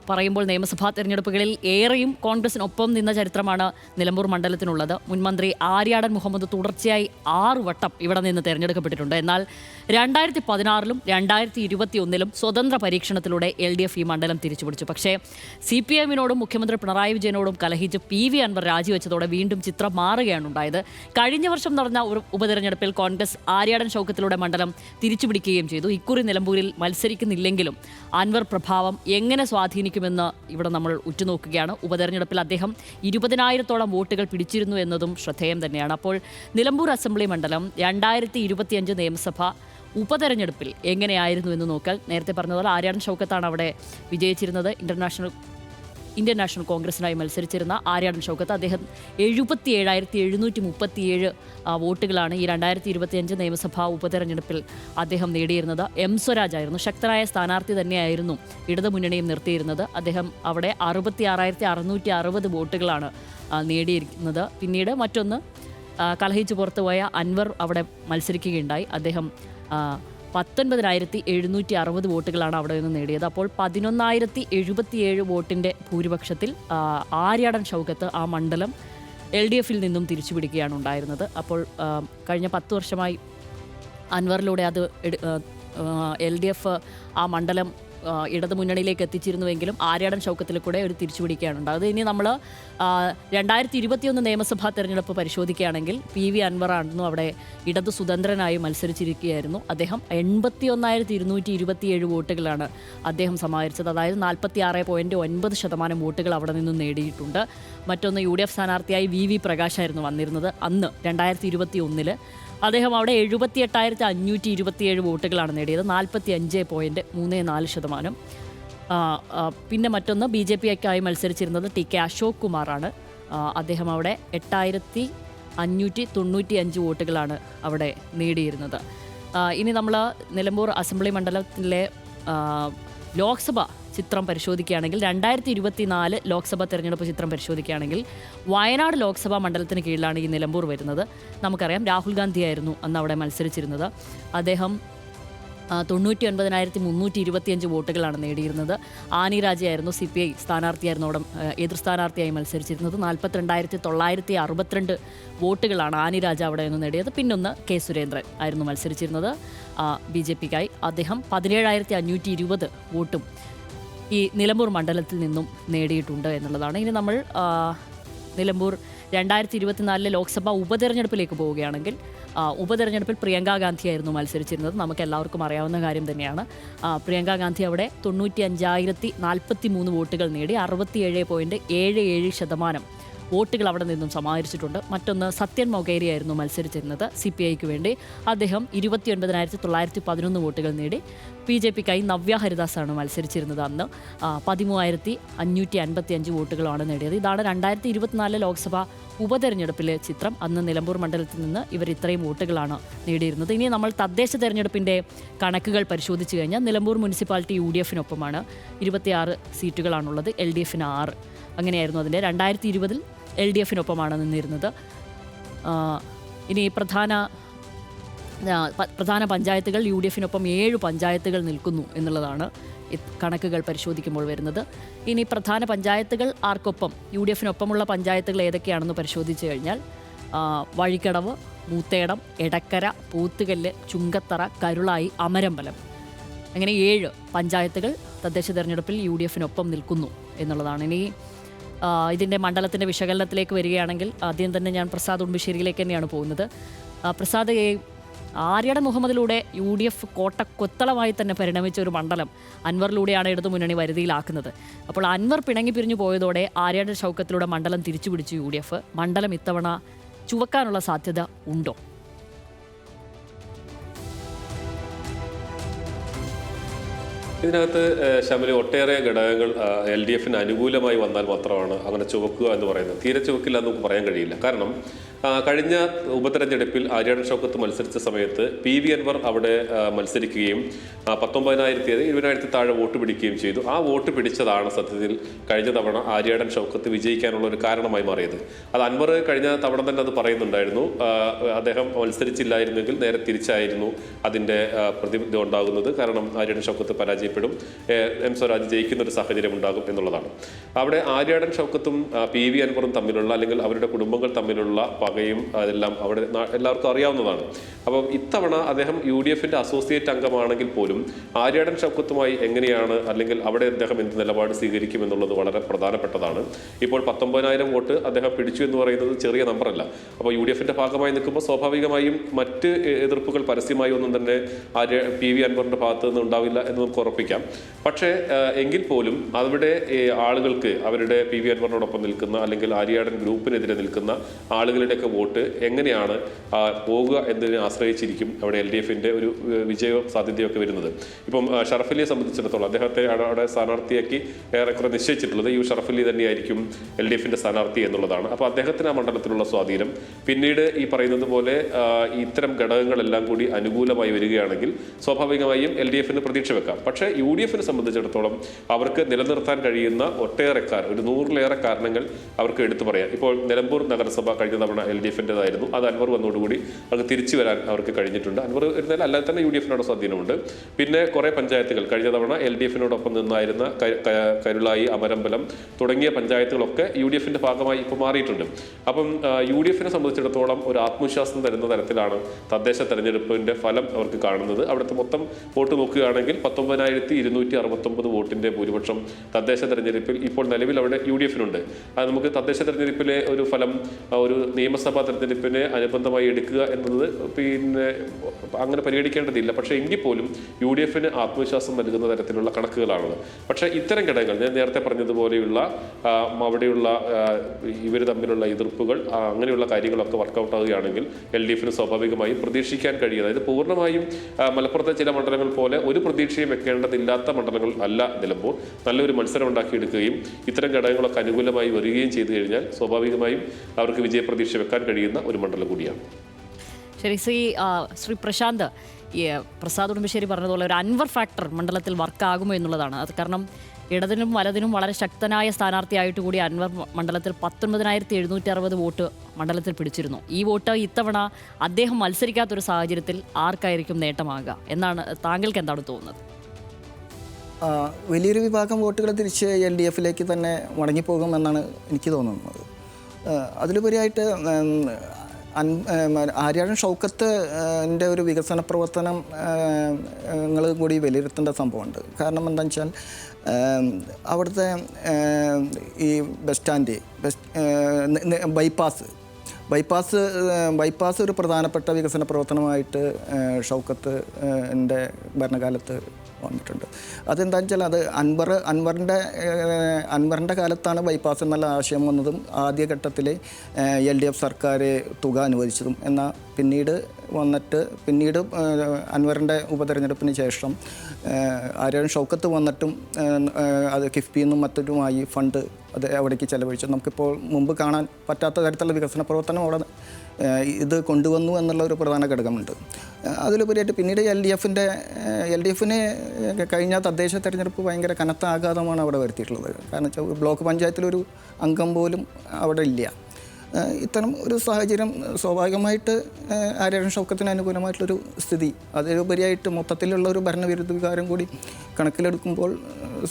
പറയുമ്പോൾ നിയമസഭാ തെരഞ്ഞെടുപ്പുകളിൽ ഏറെയും കോൺഗ്രസിനൊപ്പം നിന്ന ചരിത്രമാണ് നിലമ്പൂർ മണ്ഡലത്തിനുള്ളത്. മുൻമന്ത്രി ആര്യാടൻ മുഹമ്മദ് തുടർച്ചയായി 6 വട്ടം ഇവിടെ നിന്ന് തെരഞ്ഞെടുക്കപ്പെട്ടിട്ടുണ്ട്. എന്നാൽ 2016-ലും 2021-ലും സ്വതന്ത്ര പരീക്ഷണത്തിലൂടെ LDF ഈ മണ്ഡലം തിരിച്ചുപിടിച്ചു. പക്ഷേ CPM-നോടും മുഖ്യമന്ത്രി പിണറായി വിജയനോടും കലഹിച്ച് PV അൻവർ രാജിവെച്ചതോടെ വീണ്ടും ചിത്രം മാറുകയാണ് ഉണ്ടായത്. കഴിഞ്ഞ വർഷം നടന്ന ഒരു ഉപതെരഞ്ഞെടുപ്പിൽ കോൺഗ്രസ് ആര്യാടൻ ഷൗക്കത്തിലൂടെ മണ്ഡലം തിരിച്ചുപിടിക്കുകയും ചെയ്തു. ഇക്കുറി നിലമ്പൂരിൽ മത്സരിക്കുന്നില്ലെങ്കിലും അൻവർ പ്രഭാവം എങ്ങനെ സ്വാധീനിക്കുമെന്ന് ഇവിടെ നമ്മൾ ഉറ്റുനോക്കുകയാണ്. ഉപതെരഞ്ഞെടുപ്പിൽ അദ്ദേഹം 20,000-ഓളം വോട്ടുകൾ പിടിച്ചിരുന്നു എന്നതും ശ്രദ്ധേയം തന്നെയാണ്. അപ്പോൾ നിലമ്പൂർ അസംബ്ലി മണ്ഡലം 2025 നിയമസഭ ഉപതെരഞ്ഞെടുപ്പിൽ എങ്ങനെയായിരുന്നു എന്ന് നോക്കാൻ, നേരത്തെ പറഞ്ഞതുപോലെ ആര്യാടൻ ഷൗക്കത്താണ് അവിടെ വിജയിച്ചിരുന്നത്. ഇന്ത്യൻ നാഷണൽ കോൺഗ്രസിനായി മത്സരിച്ചിരുന്ന ആര്യാടൻ ഷൗക്കത്ത്, അദ്ദേഹം 77,737 വോട്ടുകളാണ് ഈ 2025 നിയമസഭാ ഉപതെരഞ്ഞെടുപ്പിൽ അദ്ദേഹം നേടിയിരുന്നത്. സ്വരാജ് ആയിരുന്നു ശക്തനായ സ്ഥാനാർത്ഥി തന്നെയായിരുന്നു ഇടതുമുന്നണിയും നിർത്തിയിരുന്നത്. അദ്ദേഹം അവിടെ 66,660 വോട്ടുകളാണ് നേടിയിരിക്കുന്നത്. പിന്നീട് മറ്റൊന്ന്, കലഹിച്ച് പുറത്തുപോയ അൻവർ അവിടെ മത്സരിക്കുകയുണ്ടായി. അദ്ദേഹം 19,760 വോട്ടുകളാണ് അവിടെ നിന്ന് നേടിയത്. അപ്പോൾ 11,077 വോട്ടിൻ്റെ ഭൂരിപക്ഷത്തിൽ ആര്യാടൻ ഷൗക്കത്ത് ആ മണ്ഡലം LDFിൽ നിന്നും തിരിച്ചുപിടിക്കുകയാണ് ഉണ്ടായിരുന്നത്. അപ്പോൾ കഴിഞ്ഞ 10 വർഷമായി അൻവറിലൂടെ അത് LDF ആ മണ്ഡലം ഇടതുമുന്നണിയിലേക്ക് എത്തിച്ചിരുന്നുവെങ്കിലും ആര്യാടൻ ഷൗക്കത്തിൽ കൂടെ ഒരു തിരിച്ചുപിടിക്കുകയാണ് ഉണ്ടായത്. ഇനി നമ്മൾ 2021 നിയമസഭാ തെരഞ്ഞെടുപ്പ് പരിശോധിക്കുകയാണെങ്കിൽ PV അൻവറായിരുന്നു അവിടെ ഇടതു സ്വതന്ത്രനായി മത്സരിച്ചിരിക്കുകയായിരുന്നു. അദ്ദേഹം 81,227 വോട്ടുകളാണ് അദ്ദേഹം സമാഹരിച്ചത്. അതായത് 46.9% വോട്ടുകൾ അവിടെ നിന്നും നേടിയിട്ടുണ്ട്. മറ്റൊന്ന്, UDF സ്ഥാനാർത്ഥിയായി VV പ്രകാശായിരുന്നു വന്നിരുന്നത്. അന്ന് 2021 അദ്ദേഹം അവിടെ 78,527 വോട്ടുകളാണ് നേടിയത്, 45.34%. പിന്നെ മറ്റൊന്ന്, BJPക്കായി മത്സരിച്ചിരുന്നത് TK അശോക് കുമാറാണ്. അദ്ദേഹം അവിടെ 8,595 വോട്ടുകളാണ് അവിടെ നേടിയിരുന്നത്. ഇനി നമ്മൾ നിലമ്പൂർ അസംബ്ലി മണ്ഡലത്തിലെ ലോക്സഭ ചിത്രം പരിശോധിക്കുകയാണെങ്കിൽ 2024 ലോക്സഭാ തെരഞ്ഞെടുപ്പ് ചിത്രം പരിശോധിക്കുകയാണെങ്കിൽ വയനാട് ലോക്സഭാ മണ്ഡലത്തിന് കീഴിലാണ് ഈ നിലമ്പൂർ വരുന്നത്. നമുക്കറിയാം രാഹുൽ ഗാന്ധിയായിരുന്നു അന്ന് അവിടെ മത്സരിച്ചിരുന്നത്. അദ്ദേഹം 99,325 വോട്ടുകളാണ് നേടിയിരുന്നത്. ആനി രാജയായിരുന്നു CPI സ്ഥാനാർത്ഥിയായിരുന്നു അവിടെ എതിർ സ്ഥാനാർത്ഥിയായി മത്സരിച്ചിരുന്നത്. 42,962 വോട്ടുകളാണ് ആനി രാജ അവിടെ നിന്ന് നേടിയത്. പിന്നൊന്ന് K സുരേന്ദ്രൻ ആയിരുന്നു മത്സരിച്ചിരുന്നത് BJPക്കായി. അദ്ദേഹം 17,520 വോട്ടും ഈ നിലമ്പൂർ മണ്ഡലത്തിൽ നിന്നും നേടിയിട്ടുണ്ട് എന്നുള്ളതാണ്. ഇനി നമ്മൾ നിലമ്പൂർ 2024 ലോക്സഭാ ഉപതെരഞ്ഞെടുപ്പിലേക്ക് പോവുകയാണെങ്കിൽ ഉപതെരഞ്ഞെടുപ്പിൽ പ്രിയങ്കാ ഗാന്ധിയായിരുന്നു മത്സരിച്ചിരുന്നത്. നമുക്ക് എല്ലാവർക്കും അറിയാവുന്ന കാര്യം തന്നെയാണ്. പ്രിയങ്കാ ഗാന്ധി അവിടെ 95,043 വോട്ടുകൾ നേടി 67.77% വോട്ടുകൾ അവിടെ നിന്നും സമാഹരിച്ചിട്ടുണ്ട്. മറ്റൊന്ന് സത്യൻ മൊകേരിയായിരുന്നു മത്സരിച്ചിരുന്നത് CPIക്ക് വേണ്ടി. അദ്ദേഹം 29,911 വോട്ടുകൾ നേടി. BJPക്കായി നവ്യ ഹരിദാസാണ് മത്സരിച്ചിരുന്നത്. അന്ന് 13,555 വോട്ടുകളാണ് നേടിയത്. ഇതാണ് 2024 ലോക്സഭാ ഉപതെരഞ്ഞെടുപ്പിലെ ചിത്രം. അന്ന് നിലമ്പൂർ മണ്ഡലത്തിൽ നിന്ന് ഇവർ ഇത്രയും വോട്ടുകളാണ് നേടിയിരുന്നത്. ഇനി നമ്മൾ തദ്ദേശ തെരഞ്ഞെടുപ്പിൻ്റെ കണക്കുകൾ പരിശോധിച്ച് കഴിഞ്ഞാൽ നിലമ്പൂർ മുനിസിപ്പാലിറ്റി UDFനൊപ്പമാണ്. 26 സീറ്റുകളാണുള്ളത്, LDFന് 6. അങ്ങനെയായിരുന്നു അതിൻ്റെ. 2020 LDFനൊപ്പമാണ് നിന്നിരുന്നത്. ഇനി പ്രധാന പഞ്ചായത്തുകൾ UDFനൊപ്പം 7 പഞ്ചായത്തുകൾ നിൽക്കുന്നു എന്നുള്ളതാണ് കണക്കുകൾ പരിശോധിക്കുമ്പോൾ വരുന്നത്. ഇനി പ്രധാന പഞ്ചായത്തുകൾ ആർക്കൊപ്പം, UDFനൊപ്പമുള്ള പഞ്ചായത്തുകൾ ഏതൊക്കെയാണെന്ന് പരിശോധിച്ച് കഴിഞ്ഞാൽ വഴിക്കടവ്, മൂത്തേടം, എടക്കര, പോത്തുകല്ല്, ചുങ്കത്തറ, കരുളായി, അമരമ്പലം, അങ്ങനെ 7 പഞ്ചായത്തുകൾ തദ്ദേശ തെരഞ്ഞെടുപ്പിൽ UDFനൊപ്പം നിൽക്കുന്നു എന്നുള്ളതാണ്. ഇനി ഇതിൻ്റെ മണ്ഡലത്തിൻ്റെ വിശകലനത്തിലേക്ക് വരികയാണെങ്കിൽ ആദ്യം തന്നെ ഞാൻ പ്രസാദ് ഉടുമ്പശ്ശേരിയിലേക്ക് തന്നെയാണ് പോകുന്നത്. പ്രസാദ്, ആര്യടൻ മുഹമ്മദിലൂടെ UDF കൊത്തളമായി തന്നെ പരിണമിച്ച ഒരു മണ്ഡലം അൻവറിലൂടെയാണ് ഇടതുമുന്നണി വരുതിയിലാക്കുന്നത്. അപ്പോൾ അൻവർ പിണങ്ങി പിരിഞ്ഞു പോയതോടെ ആര്യടൻ ഷൗക്കത്തിലൂടെ മണ്ഡലം തിരിച്ചുപിടിച്ചു UDF. മണ്ഡലം ഇത്തവണ ചുവക്കാനുള്ള സാധ്യത ഉണ്ടോ? ഇതിനകത്ത് ശബരി ഒട്ടേറെ ഘടകങ്ങൾ LDFന് അനുകൂലമായി വന്നാൽ മാത്രമാണ് അങ്ങനെ ചുവക്കുക എന്ന് പറയുന്നത്. തീരെ ചുവക്കില്ല എന്ന് നമുക്ക് പറയാൻ കഴിയില്ല. കാരണം കഴിഞ്ഞ ഉപതെരഞ്ഞെടുപ്പിൽ ആര്യാടൻ ഷൗക്കത്ത് മത്സരിച്ച സമയത്ത് PV അൻവർ അവിടെ മത്സരിക്കുകയും 19,000-20,000 താഴെ വോട്ട് പിടിക്കുകയും ചെയ്തു. ആ വോട്ട് പിടിച്ചതാണ് സത്യത്തിൽ കഴിഞ്ഞ തവണ ആര്യാടൻ ഷൗക്കത്ത് വിജയിക്കാനുള്ള ഒരു കാരണമായി മാറിയത്. അത് അൻവർ കഴിഞ്ഞ തവണ തന്നെ അത് പറയുന്നുണ്ടായിരുന്നു. അദ്ദേഹം മത്സരിച്ചില്ലായിരുന്നെങ്കിൽ നേരെ തിരിച്ചായിരുന്നു അതിൻ്റെ പ്രതിബദ്ധ ഉണ്ടാകുന്നത്. കാരണം ആര്യാടൻ ഷൗക്കത്ത് പരാജയപ്പെടും, M സ്വരാജ് ജയിക്കുന്ന ഒരു സാഹചര്യം ഉണ്ടാകും എന്നുള്ളതാണ്. അവിടെ ആര്യാടൻ ഷൗക്കത്തും PV അൻവറും തമ്മിലുള്ള, അല്ലെങ്കിൽ അവരുടെ കുടുംബങ്ങൾ തമ്മിലുള്ള പകയും അതെല്ലാം അവിടെ എല്ലാവർക്കും അറിയാവുന്നതാണ്. അപ്പം ഇത്തവണ അദ്ദേഹം UDFന്റെ അസോസിയേറ്റ് അംഗമാണെങ്കിൽ പോലും ആര്യാടൻ ഷൗക്കത്തുമായി എങ്ങനെയാണ്, അല്ലെങ്കിൽ അവിടെ അദ്ദേഹം എന്ത് നിലപാട് സ്വീകരിക്കും എന്നുള്ളത് വളരെ പ്രധാനപ്പെട്ടതാണ്. ഇപ്പോൾ 19,000 വോട്ട് അദ്ദേഹം പിടിച്ചു എന്ന് പറയുന്നത് ചെറിയ നമ്പറല്ല. അപ്പോൾ UDFന്റെ ഭാഗമായി നിൽക്കുമ്പോൾ സ്വാഭാവികമായും മറ്റ് എതിർപ്പുകൾ പരസ്യമായി ഒന്നും തന്നെ PV അൻവറിന്റെ ഭാഗത്ത് നിന്ന് ഉണ്ടാവില്ല എന്ന് നമുക്ക് ഉറപ്പിക്കാം. പക്ഷേ എങ്കിൽ പോലും അവിടെ ആളുകൾക്ക് അവരുടെ PV അൻവറിനോടൊപ്പം നിൽക്കുന്ന, അല്ലെങ്കിൽ ആര്യാടൻ ഗ്രൂപ്പിനെതിരെ നിൽക്കുന്ന ആളുകളുടെയൊക്കെ വോട്ട് എങ്ങനെയാണ് പോകുക എന്നതിനെ ആശ്രയിച്ചിരിക്കും അവിടെ LDFന്റെ ഒരു വിജയ സാധ്യതയൊക്കെ വരുന്നത്. ഇപ്പം ഷറഫലിയെ സംബന്ധിച്ചിടത്തോളം അദ്ദേഹത്തെ അവിടെ സ്ഥാനാർത്ഥിയാക്കി ഏറെക്കുറെ നിശ്ചയിച്ചിട്ടുള്ളത് ഷറഫലി തന്നെയായിരിക്കും LDFന്റെ സ്ഥാനാർത്ഥി എന്നുള്ളതാണ്. അപ്പോൾ അദ്ദേഹത്തിന് ആ മണ്ഡലത്തിലുള്ള സ്വാധീനം പിന്നീട് ഈ പറയുന്നത് പോലെ ഇത്തരം ഘടകങ്ങളെല്ലാം കൂടി അനുകൂലമായി വരികയാണെങ്കിൽ സ്വാഭാവികമായും LDFന് പ്രതീക്ഷ വെക്കാം. പക്ഷേ UDFനെ സംബന്ധിച്ചിടത്തോളം അവർക്ക് നിലനിർത്താൻ കഴിയുന്ന ഒട്ടേറെക്കാർ, ഒരു 100-ലേറെ കാരണങ്ങൾ അവർക്ക് എടുത്തു പറയാം. ഇപ്പോൾ നിലമ്പൂർ നഗരസഭ കഴിഞ്ഞ തവണ LDFന്റേതായിരുന്നു. അത് അൻവർ വന്നതോടുകൂടി അത് തിരിച്ചു വരാൻ അവർക്ക് കഴിഞ്ഞിട്ടുണ്ട്. അൻവർ ഇരുന്നാൽ അല്ലാതെ തന്നെ UDFനോട് സ്വാധീനമുണ്ട്. പിന്നെ കുറേ പഞ്ചായത്തുകൾ കഴിഞ്ഞ തവണ LDFനോടൊപ്പം നിന്നായിരുന്ന കരുളായി, അമരമ്പലം തുടങ്ങിയ പഞ്ചായത്തുകളൊക്കെ UDFന്റെ ഭാഗമായി ഇപ്പോൾ മാറിയിട്ടുണ്ട്. അപ്പം UDFനെ സംബന്ധിച്ചിടത്തോളം ഒരു ആത്മവിശ്വാസം തരുന്ന തരത്തിലാണ് തദ്ദേശ തെരഞ്ഞെടുപ്പിന്റെ ഫലം അവർക്ക് കാണുന്നത്. അവിടുത്തെ മൊത്തം വോട്ട് നോക്കുകയാണെങ്കിൽ 19,269 വോട്ടിന്റെ ഭൂരിപക്ഷം തദ്ദേശ തെരഞ്ഞെടുപ്പിൽ ഇപ്പോൾ നിലവിൽ അവിടെ UDFനുണ്ട്. അത് നമുക്ക് തദ്ദേശ തെരഞ്ഞെടുപ്പിലെ ഒരു ഫലം ഒരു നിയമസഭാ തെരഞ്ഞെടുപ്പിനെ അനുബന്ധമായി എടുക്കുക എന്നത് പിന്നെ അങ്ങനെ പരിഗണിക്കേണ്ടതില്ല. പക്ഷേ എങ്കിൽ പോലും UDFന് ആത്മവിശ്വാസം നൽകുന്ന തരത്തിലുള്ള കണക്കുകളാണത്. പക്ഷേ ഇത്തരം ഘടകങ്ങൾ ഞാൻ നേരത്തെ പറഞ്ഞതുപോലെയുള്ള അവിടെയുള്ള ഇവർ തമ്മിലുള്ള എതിർപ്പുകൾ, അങ്ങനെയുള്ള കാര്യങ്ങളൊക്കെ വർക്കൗട്ട് ആവുകയാണെങ്കിൽ LDFന് സ്വാഭാവികമായും പ്രതീക്ഷിക്കാൻ കഴിയും. അതായത് പൂർണ്ണമായും മലപ്പുറത്തെ ചില മണ്ഡലങ്ങൾ പോലെ ഒരു പ്രതീക്ഷയും വെക്കേണ്ടതില്ലാത്ത മണ്ഡലങ്ങൾ അല്ല നിലമ്പൂർ. നല്ലൊരു മത്സരം ഉണ്ടാക്കിയെടുക്കുകയും ഇത്തരം ഘടകങ്ങളൊക്കെ അനുകൂലമായി വരികയും ചെയ്തു കഴിഞ്ഞാൽ സ്വാഭാവികമായും അവർക്ക് വിജയപ്രതീക്ഷ വെക്കാൻ കഴിയുന്ന ഒരു മണ്ഡലം കൂടിയാണ്. ശരി, ശ്രീ പ്രശാന്ത്, ഈ പ്രസാദ് ഉടുമ്പശ്ശേരി പറഞ്ഞതുപോലെ ഒരു അൻവർ ഫാക്ടർ മണ്ഡലത്തിൽ വർക്കാകുമോ എന്നുള്ളതാണ്. അത് കാരണം ഇടതിനും വലതിനും വളരെ ശക്തനായ സ്ഥാനാർത്ഥിയായിട്ട് കൂടി അൻവർ മണ്ഡലത്തിൽ 19,760 വോട്ട് മണ്ഡലത്തിൽ പിടിച്ചിരുന്നു. ഈ വോട്ട് ഇത്തവണ അദ്ദേഹം മത്സരിക്കാത്തൊരു സാഹചര്യത്തിൽ ആർക്കായിരിക്കും നേട്ടമാകുക എന്നാണ് താങ്കൾക്ക് എന്താണ് തോന്നുന്നത്? വലിയൊരു വിഭാഗം വോട്ടുകൾ തിരിച്ച് LDFലേക്ക് തന്നെ മടങ്ങിപ്പോകുമെന്നാണ് എനിക്ക് തോന്നുന്നത്. അതിലുപരിയായിട്ട് ആര്യാടൻ ഷൗക്കത്തിൻ്റെ ഒരു വികസന പ്രവർത്തനം നിങ്ങൾ കൂടി വിലയിരുത്തേണ്ട സംഭവമുണ്ട്. കാരണം എന്താണെന്ന് വെച്ചാൽ അവിടുത്തെ ഈ ബസ് സ്റ്റാൻഡ് ബൈപ്പാസ് ഒരു പ്രധാനപ്പെട്ട വികസന പ്രവർത്തനമായിട്ട് ഷൗക്കത്ത് എൻ്റെ ഭരണകാലത്ത് വന്നിട്ടുണ്ട്. അതെന്താണെന്ന് വെച്ചാൽ അത് അൻവറിൻ്റെ കാലത്താണ് ബൈപ്പാസ് എന്നുള്ള ആശയം വന്നതും ആദ്യഘട്ടത്തിൽ LDF സർക്കാർ തുക അനുവദിച്ചതും. എന്നാൽ പിന്നീട് അൻവറിൻ്റെ ഉപതെരഞ്ഞെടുപ്പിന് ശേഷം ആര്യാടൻ ഷൗക്കത്ത് വന്നിട്ടും അത് കിഫ്ബിയിൽ നിന്നും മറ്റുമായി ഫണ്ട് അത് അവിടേക്ക് ചെലവഴിച്ചു. നമുക്കിപ്പോൾ മുമ്പ് കാണാൻ പറ്റാത്ത തരത്തിലുള്ള വികസന പ്രവർത്തനം അവിടെ ഇത് കൊണ്ടുവന്നു എന്നുള്ള ഒരു പ്രധാന ഘടകമുണ്ട്. അതിലുപരിയായിട്ട് പിന്നീട് LDFന് കഴിഞ്ഞ തദ്ദേശ തെരഞ്ഞെടുപ്പ് ഭയങ്കര കനത്ത ആഘാതമാണ് അവിടെ വരുത്തിയിട്ടുള്ളത്. കാരണം വെച്ചാൽ ബ്ലോക്ക് പഞ്ചായത്തിലൊരു അംഗം പോലും അവിടെ ഇല്ല. ഇത്തരം ഒരു സാഹചര്യം സ്വാഭാവികമായിട്ട് ആര്യാടൻ ഷൗക്കത്തിന് അനുകൂലമായിട്ടുള്ളൊരു സ്ഥിതി, അതിലുപരിയായിട്ട് മൊത്തത്തിലുള്ള ഒരു ഭരണവിരുദ്ധ വികാരം കൂടി കണക്കിലെടുക്കുമ്പോൾ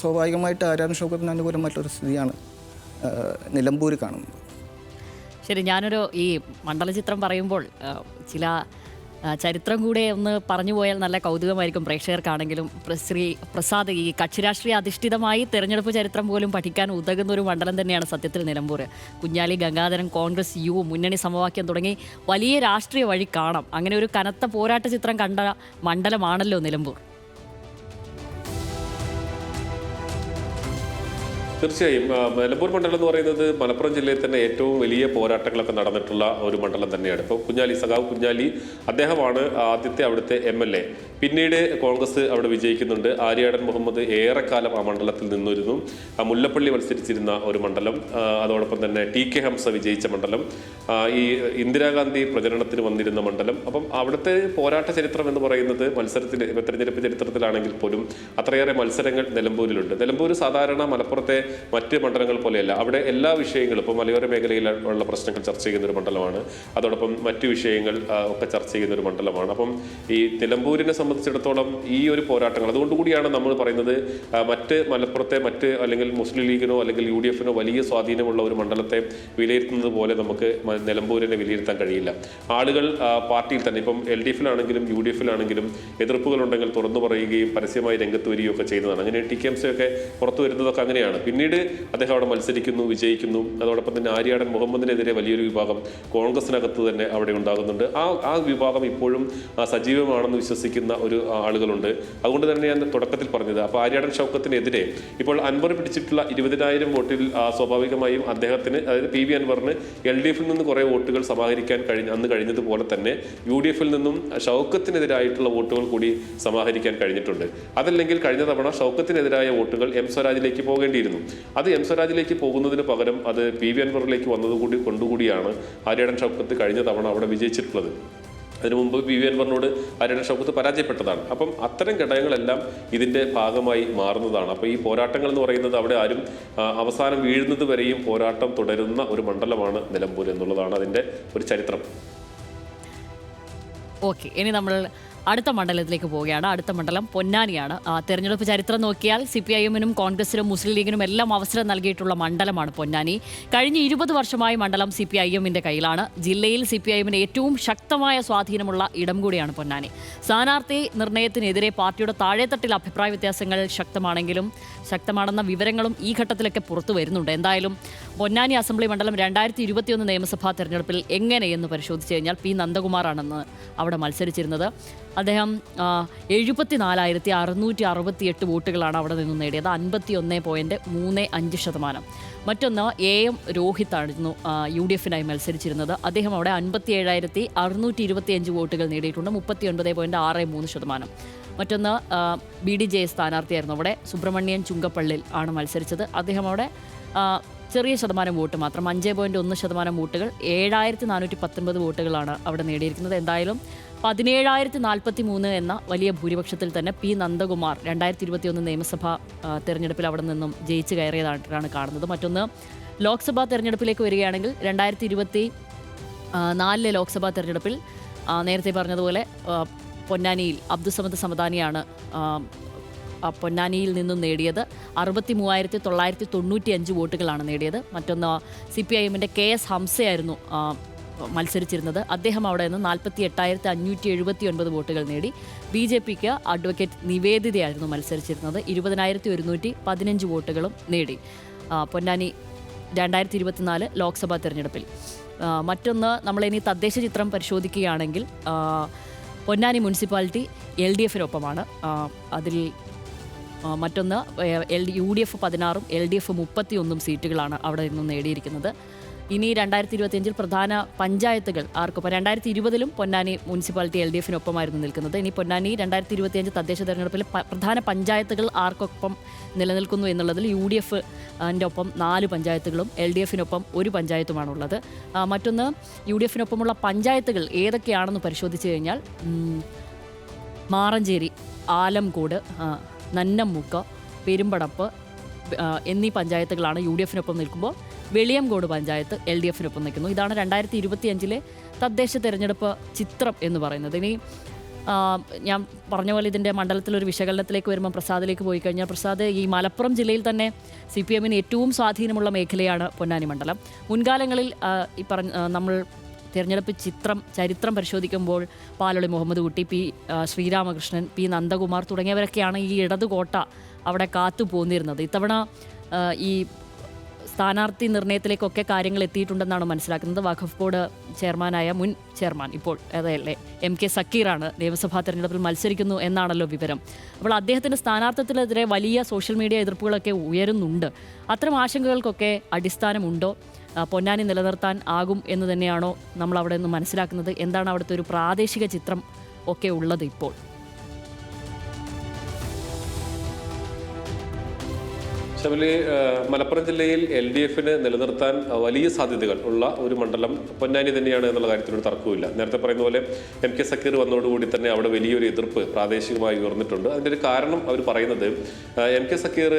സ്വാഭാവികമായിട്ട് ആര്യാടൻ ഷൗക്കത്തിന് അനുകൂലമായിട്ടുള്ളൊരു സ്ഥിതിയാണ് നിലമ്പൂർ കാണുന്നത്. ശരി, ഞാനൊരു ഈ മണ്ഡലചിത്രം പറയുമ്പോൾ ചില ചരിത്രം കൂടെ ഒന്ന് പറഞ്ഞു പോയാൽ നല്ല കൗതുകമായിരിക്കും പ്രേക്ഷകർക്കാണെങ്കിലും. ശ്രീ പ്രസാദ്, ഈ കക്ഷിരാഷ്ട്രീയ അധിഷ്ഠിതമായി തെരഞ്ഞെടുപ്പ് ചരിത്രം പോലും പഠിക്കാൻ ഉതകുന്ന ഒരു മണ്ഡലം തന്നെയാണ് സത്യത്തിൽ നിലമ്പൂർ. കുഞ്ഞാലി ഗംഗാധരൻ, കോൺഗ്രസ്, മുന്നണി സമവാക്യം തുടങ്ങി വലിയ രാഷ്ട്രീയ വഴി കാണാം. അങ്ങനെ ഒരു കനത്ത പോരാട്ട ചിത്രം കണ്ട മണ്ഡലമാണല്ലോ നിലമ്പൂർ. തീർച്ചയായും നിലമ്പൂർ മണ്ഡലം എന്ന് പറയുന്നത് മലപ്പുറം ജില്ലയിൽ തന്നെ ഏറ്റവും വലിയ പോരാട്ടങ്ങളൊക്കെ നടന്നിട്ടുള്ള ഒരു മണ്ഡലം തന്നെയാണ്. ഇപ്പോൾ സഖാവ് കുഞ്ഞാലി അദ്ദേഹമാണ് ആദ്യത്തെ അവിടുത്തെ MLA. പിന്നീട് കോൺഗ്രസ് അവിടെ വിജയിക്കുന്നുണ്ട്. ആര്യാടൻ മുഹമ്മദ് ഏറെക്കാലം ആ മണ്ഡലത്തിൽ നിന്നിരുന്നു. മുല്ലപ്പള്ളി മത്സരിച്ചിരുന്ന ഒരു മണ്ഡലം, അതോടൊപ്പം തന്നെ TK ഹംസ വിജയിച്ച മണ്ഡലം, ഈ ഇന്ദിരാഗാന്ധി പ്രചരണത്തിന് വന്നിരുന്ന മണ്ഡലം. അപ്പം അവിടുത്തെ പോരാട്ട ചരിത്രം എന്ന് പറയുന്നത് തെരഞ്ഞെടുപ്പ് ചരിത്രത്തിലാണെങ്കിൽ പോലും അത്രയേറെ മത്സരങ്ങൾ നിലമ്പൂരിലുണ്ട്. നിലമ്പൂർ സാധാരണ മലപ്പുറത്തെ മറ്റ് മണ്ഡലങ്ങൾ പോലെയല്ല. അവിടെ എല്ലാ വിഷയങ്ങളും, ഇപ്പോൾ മലയോര മേഖലയിലുള്ള പ്രശ്നങ്ങൾ ചർച്ച ചെയ്യുന്ന ഒരു മണ്ഡലമാണ്. അതോടൊപ്പം മറ്റു വിഷയങ്ങൾ ഒക്കെ ചർച്ച ചെയ്യുന്ന ഒരു മണ്ഡലമാണ്. അപ്പം ഈ നിലമ്പൂരിനെ സംബന്ധിച്ചിടത്തോളം ഈ ഒരു പോരാട്ടങ്ങൾ, അതുകൊണ്ടുകൂടിയാണ് നമ്മൾ പറയുന്നത് മലപ്പുറത്തെ അല്ലെങ്കിൽ മുസ്ലിം ലീഗിനോ അല്ലെങ്കിൽ UDFനോ വലിയ സ്വാധീനമുള്ള ഒരു മണ്ഡലത്തെ വിലയിരുത്തുന്നത് പോലെ നമുക്ക് നിലമ്പൂരിനെ വിലയിരുത്താൻ കഴിയില്ല. ആളുകൾ പാർട്ടിയിൽ തന്നെ, ഇപ്പം LDFിലാണെങ്കിലും UDFിലാണെങ്കിലും എതിർപ്പുകളുണ്ടെങ്കിൽ തുറന്നു പറയുകയും പരസ്യമായി രംഗത്ത് വരികയും ഒക്കെ ചെയ്യുന്നതാണ്. അങ്ങനെ TK ഹംസയൊക്കെ പുറത്തു വരുന്നതൊക്കെ അങ്ങനെയാണ്. പിന്നീട് അദ്ദേഹം അവിടെ മത്സരിക്കുന്നു, വിജയിക്കുന്നു. അതോടൊപ്പം തന്നെ ആര്യാടൻ മുഹമ്മദിനെതിരെ വലിയൊരു വിഭാഗം കോൺഗ്രസിനകത്ത് തന്നെ അവിടെ ഉണ്ടാകുന്നുണ്ട്. ആ വിഭാഗം ഇപ്പോഴും സജീവമാണെന്ന് വിശ്വസിക്കുന്ന ഒരു ആളുകളുണ്ട്. അതുകൊണ്ട് തന്നെ ഞാൻ തുടക്കത്തിൽ പറഞ്ഞത്, അപ്പോൾ ആര്യാടൻ ഷൗക്കത്തിനെതിരെ ഇപ്പോൾ അൻവർ പിടിച്ചിട്ടുള്ള 20,000 വോട്ടിൽ സ്വാഭാവികമായും അദ്ദേഹത്തിന്, അതായത് PV അൻവറിന് LDFിൽ നിന്ന് കുറേ വോട്ടുകൾ സമാഹരിക്കാൻ അന്ന് കഴിഞ്ഞതുപോലെ തന്നെ UDFിൽ നിന്നും ഷൗക്കത്തിനെതിരായിട്ടുള്ള വോട്ടുകൾ കൂടി സമാഹരിക്കാൻ കഴിഞ്ഞിട്ടുണ്ട്. അതല്ലെങ്കിൽ കഴിഞ്ഞ തവണ ഷൗക്കത്തിനെതിരായ വോട്ടുകൾ M സ്വരാജിലേക്ക് പോകേണ്ടിയിരുന്നു. അത് M സ്വരാജിലേക്ക് പോകുന്നതിന് പകരം അത് PV അൻവറിലേക്ക് കൊണ്ടുകൂടിയാണ് ആര്യാടൻ ഷൗക്കത്ത് കഴിഞ്ഞ തവണ അവിടെ വിജയിച്ചിട്ടുള്ളത്. അതിനു മുമ്പ് PV അൻവറിനോട് ആര്യാടൻ ഷൗക്കത്ത് പരാജയപ്പെട്ടതാണ്. അപ്പം അത്തരം ഘടകങ്ങളെല്ലാം ഇതിൻ്റെ ഭാഗമായി മാറുന്നതാണ്. അപ്പോൾ ഈ പോരാട്ടങ്ങൾ എന്ന് പറയുന്നത് അവിടെ ആരും അവസാനം വീഴുന്നത് വരെയും പോരാട്ടം തുടരുന്ന ഒരു മണ്ഡലമാണ് നിലമ്പൂർ എന്നുള്ളതാണ് അതിൻ്റെ ഒരു ചരിത്രം. ഓക്കെ, ഇനി നമ്മൾ അടുത്ത മണ്ഡലത്തിലേക്ക് പോവുകയാണ്. അടുത്ത മണ്ഡലം പൊന്നാനിയാണ്. തെരഞ്ഞെടുപ്പ് ചരിത്രം നോക്കിയാൽ CPIMനും കോൺഗ്രസിനും മുസ്ലിം ലീഗിനും എല്ലാം അവസരം നൽകിയിട്ടുള്ള മണ്ഡലമാണ് പൊന്നാനി. കഴിഞ്ഞ 20 വർഷമായി മണ്ഡലം CPIMന്റെ കയ്യിലാണ്. ജില്ലയിൽ CPIMന് ഏറ്റവും ശക്തമായ സ്വാധീനമുള്ള ഇടം കൂടിയാണ് പൊന്നാനി. സ്ഥാനാർത്ഥി നിർണയത്തിനെതിരെ പാർട്ടിയുടെ താഴെത്തട്ടിൽ അഭിപ്രായ വ്യത്യാസങ്ങൾ ശക്തമാണെന്ന വിവരങ്ങളും ഈ ഘട്ടത്തിലൊക്കെ പുറത്തു വരുന്നുണ്ട്. എന്തായാലും പൊന്നാനി അസംബ്ലി മണ്ഡലം 2021 നിയമസഭാ തെരഞ്ഞെടുപ്പിൽ എങ്ങനെയെന്ന് പരിശോധിച്ചു കഴിഞ്ഞാൽ P. നന്ദകുമാറാണെന്ന് അവിടെ മത്സരിച്ചിരുന്നത്. അദ്ദേഹം 74,668 വോട്ടുകളാണ് അവിടെ നിന്നും നേടിയത്, 51.35%. മറ്റൊന്ന് AM രോഹിത്തായിരുന്നു UDFനായി മത്സരിച്ചിരുന്നത്. അദ്ദേഹം അവിടെ 57,625 വോട്ടുകൾ നേടിയിട്ടുണ്ട്, 39.63%. മറ്റൊന്ന് BDJ സ്ഥാനാർത്ഥിയായിരുന്നു. അവിടെ സുബ്രഹ്മണ്യൻ ചുങ്കപ്പള്ളിൽ ആണ് മത്സരിച്ചത്. അദ്ദേഹം അവിടെ ചെറിയ ശതമാനം വോട്ട് മാത്രം, 5.1% വോട്ടുകൾ, 7,419 വോട്ടുകളാണ് അവിടെ നേടിയിരിക്കുന്നത്. എന്തായാലും 17,043 എന്ന വലിയ ഭൂരിപക്ഷത്തിൽ തന്നെ P. നന്ദകുമാർ 2021 നിയമസഭാ തെരഞ്ഞെടുപ്പിൽ അവിടെ നിന്നും ജയിച്ചു കയറിയതായിട്ടാണ് കാണുന്നത്. മറ്റൊന്ന് ലോക്സഭാ തെരഞ്ഞെടുപ്പിലേക്ക് വരികയാണെങ്കിൽ 2024 ലോക്സഭാ തെരഞ്ഞെടുപ്പിൽ നേരത്തെ പറഞ്ഞതുപോലെ പൊന്നാനിയിൽ അബ്ദുസമദ് സമദാനിയാണ് പൊന്നാനിയിൽ നിന്നും നേടിയത്. 63,995 വോട്ടുകളാണ് നേടിയത്. മറ്റൊന്ന് CPIMന്റെ KS ഹംസയായിരുന്നു മത്സരിച്ചിരുന്നത്. അദ്ദേഹം അവിടെ നിന്ന് 48,579 വോട്ടുകൾ നേടി. BJPക്ക് അഡ്വക്കേറ്റ് നിവേദിതയായിരുന്നു മത്സരിച്ചിരുന്നത്. 20,115 വോട്ടുകളും നേടി. പൊന്നാനി 2024 ലോക്സഭാ തെരഞ്ഞെടുപ്പിൽ. മറ്റൊന്ന്, നമ്മളിനി തദ്ദേശ ചിത്രം പരിശോധിക്കുകയാണെങ്കിൽ പൊന്നാനി മുനിസിപ്പാലിറ്റി LDFിനൊപ്പമാണ്. അതിൽ മറ്റൊന്ന് UDF 16ഉം LDF 31 സീറ്റുകളാണ് അവിടെ നിന്നും നേടിയിരിക്കുന്നത്. ഇനി 2025 പ്രധാന പഞ്ചായത്തുകൾ ആർക്കൊപ്പം? 2020 പൊന്നാനി മുനിസിപ്പാലിറ്റി LDFിനൊപ്പമായിരുന്നു നിൽക്കുന്നത്. ഇനി പൊന്നാനി 2025 തദ്ദേശ തെരഞ്ഞെടുപ്പിൽ പ്രധാന പഞ്ചായത്തുകൾ ആർക്കൊപ്പം നിലനിൽക്കുന്നു എന്നുള്ളതിൽ UDFൻ്റെ ഒപ്പം 4 പഞ്ചായത്തുകളും LDFിനൊപ്പം 1 പഞ്ചായത്തുമാണുള്ളത്. മറ്റൊന്ന്, UDFിനൊപ്പമുള്ള പഞ്ചായത്തുകൾ ഏതൊക്കെയാണെന്ന് പരിശോധിച്ച് കഴിഞ്ഞാൽ മാറഞ്ചേരി, ആലംകോട്, നന്നമ്മുക്ക, പെരുമ്പടപ്പ് എന്നീ പഞ്ചായത്തുകളാണ് UDFിനൊപ്പം നിൽക്കുമ്പോൾ വെളിയംകോട് പഞ്ചായത്ത് LDFിനൊപ്പം നിൽക്കുന്നു. ഇതാണ് 2025 തദ്ദേശ തെരഞ്ഞെടുപ്പ് ചിത്രം എന്ന് പറയുന്നത്. ഇനി ഞാൻ പറഞ്ഞ പോലെ ഇതിൻ്റെ മണ്ഡലത്തിലൊരു വിശകലനത്തിലേക്ക് വരുമ്പോൾ പ്രസാദിലേക്ക് പോയി കഴിഞ്ഞാൽ, പ്രസാദ്, ഈ മലപ്പുറം ജില്ലയിൽ തന്നെ CPMന് ഏറ്റവും സ്വാധീനമുള്ള മേഖലയാണ് പൊന്നാനി മണ്ഡലം. മുൻകാലങ്ങളിൽ ഈ നമ്മൾ തിരഞ്ഞെടുപ്പ് ചരിത്രം പരിശോധിക്കുമ്പോൾ പാലൊളി മുഹമ്മദ് കുട്ടി, P. ശ്രീരാമകൃഷ്ണൻ, P. നന്ദകുമാർ തുടങ്ങിയവരൊക്കെയാണ് ഈ ഇടതുകോട്ട അവിടെ കാത്തു പോന്നിരുന്നത്. ഇത്തവണ ഈ സ്ഥാനാർത്ഥി നിർണയത്തിലേക്കൊക്കെ കാര്യങ്ങൾ എത്തിയിട്ടുണ്ടെന്നാണ് മനസ്സിലാക്കുന്നത്. വഖഫ് ബോർഡ് ചെയർമാനായ മുൻ ചെയർമാൻ ഇപ്പോൾ അതല്ലേ MK സക്കീറാണ് നിയമസഭാ തെരഞ്ഞെടുപ്പിൽ മത്സരിക്കുന്നു എന്നാണല്ലോ വിവരം. അപ്പോൾ അദ്ദേഹത്തിൻ്റെ സ്ഥാനാർത്ഥിത്വത്തിനെതിരെ വലിയ സോഷ്യൽ മീഡിയ എതിർപ്പുകളൊക്കെ ഉയരുന്നുണ്ട്. അത്തരം ആശങ്കകൾക്കൊക്കെ അടിസ്ഥാനമുണ്ടോ? പൊന്നാനി നിലനിർത്താൻ ആകും എന്ന് തന്നെയാണോ നമ്മൾ അവിടെ നിന്ന് മനസ്സിലാക്കുന്നത്? എന്താണ് അവിടുത്തെ ഒരു പ്രാദേശിക ചിത്രം ഒക്കെ ഉള്ളത് ഇപ്പോൾ? ശബരി, മലപ്പുറം ജില്ലയിൽ LDFന് നിലനിർത്താൻ വലിയ സാധ്യതകൾ ഉള്ള ഒരു മണ്ഡലം പൊന്നാനി തന്നെയാണ് എന്നുള്ള കാര്യത്തിലൊരു തർക്കവുമില്ല. നേരത്തെ പറയുന്ന പോലെ MK സക്കീർ വന്നതോടുകൂടി തന്നെ അവിടെ വലിയൊരു എതിർപ്പ് പ്രാദേശികമായി ഉയർന്നിട്ടുണ്ട്. അതിൻ്റെ ഒരു കാരണം അവർ പറയുന്നത്, MK സക്കീർ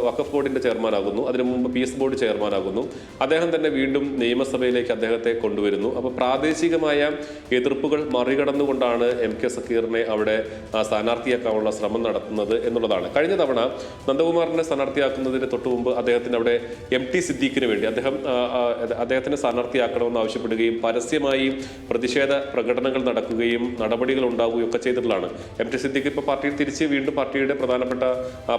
വഖഫ് ബോർഡിൻ്റെ ചെയർമാനാകുന്നു, അതിനു മുമ്പ് PS ബോർഡ് ചെയർമാനാകുന്നു, അദ്ദേഹം തന്നെ വീണ്ടും നിയമസഭയിലേക്ക് അദ്ദേഹത്തെ കൊണ്ടുവരുന്നു. അപ്പോൾ പ്രാദേശികമായ എതിർപ്പുകൾ മറികടന്നുകൊണ്ടാണ് MK സക്കീറിനെ അവിടെ സ്ഥാനാർത്ഥിയാക്കാനുള്ള ശ്രമം നടത്തുന്നത് എന്നുള്ളതാണ്. കഴിഞ്ഞ തവണ നന്ദകുമാറിനെ സ്ഥാനാർത്ഥിയാക്കുന്ന തൊട്ടു മുമ്പ് അദ്ദേഹത്തിന് അവിടെ MT സിദ്ദീഖിന് വേണ്ടി അദ്ദേഹത്തിന് സ്ഥാനാർത്ഥിയാക്കണമെന്ന് ആവശ്യപ്പെടുകയും പരസ്യമായി പ്രതിഷേധ പ്രകടനങ്ങൾ നടക്കുകയും നടപടികൾ ഉണ്ടാവുകയും ഒക്കെ ചെയ്തിട്ടുള്ളതാണ്. MT സിദ്ദീഖ് ഇപ്പോൾ പാർട്ടിയിൽ തിരിച്ച് വീണ്ടും പാർട്ടിയുടെ പ്രധാനപ്പെട്ട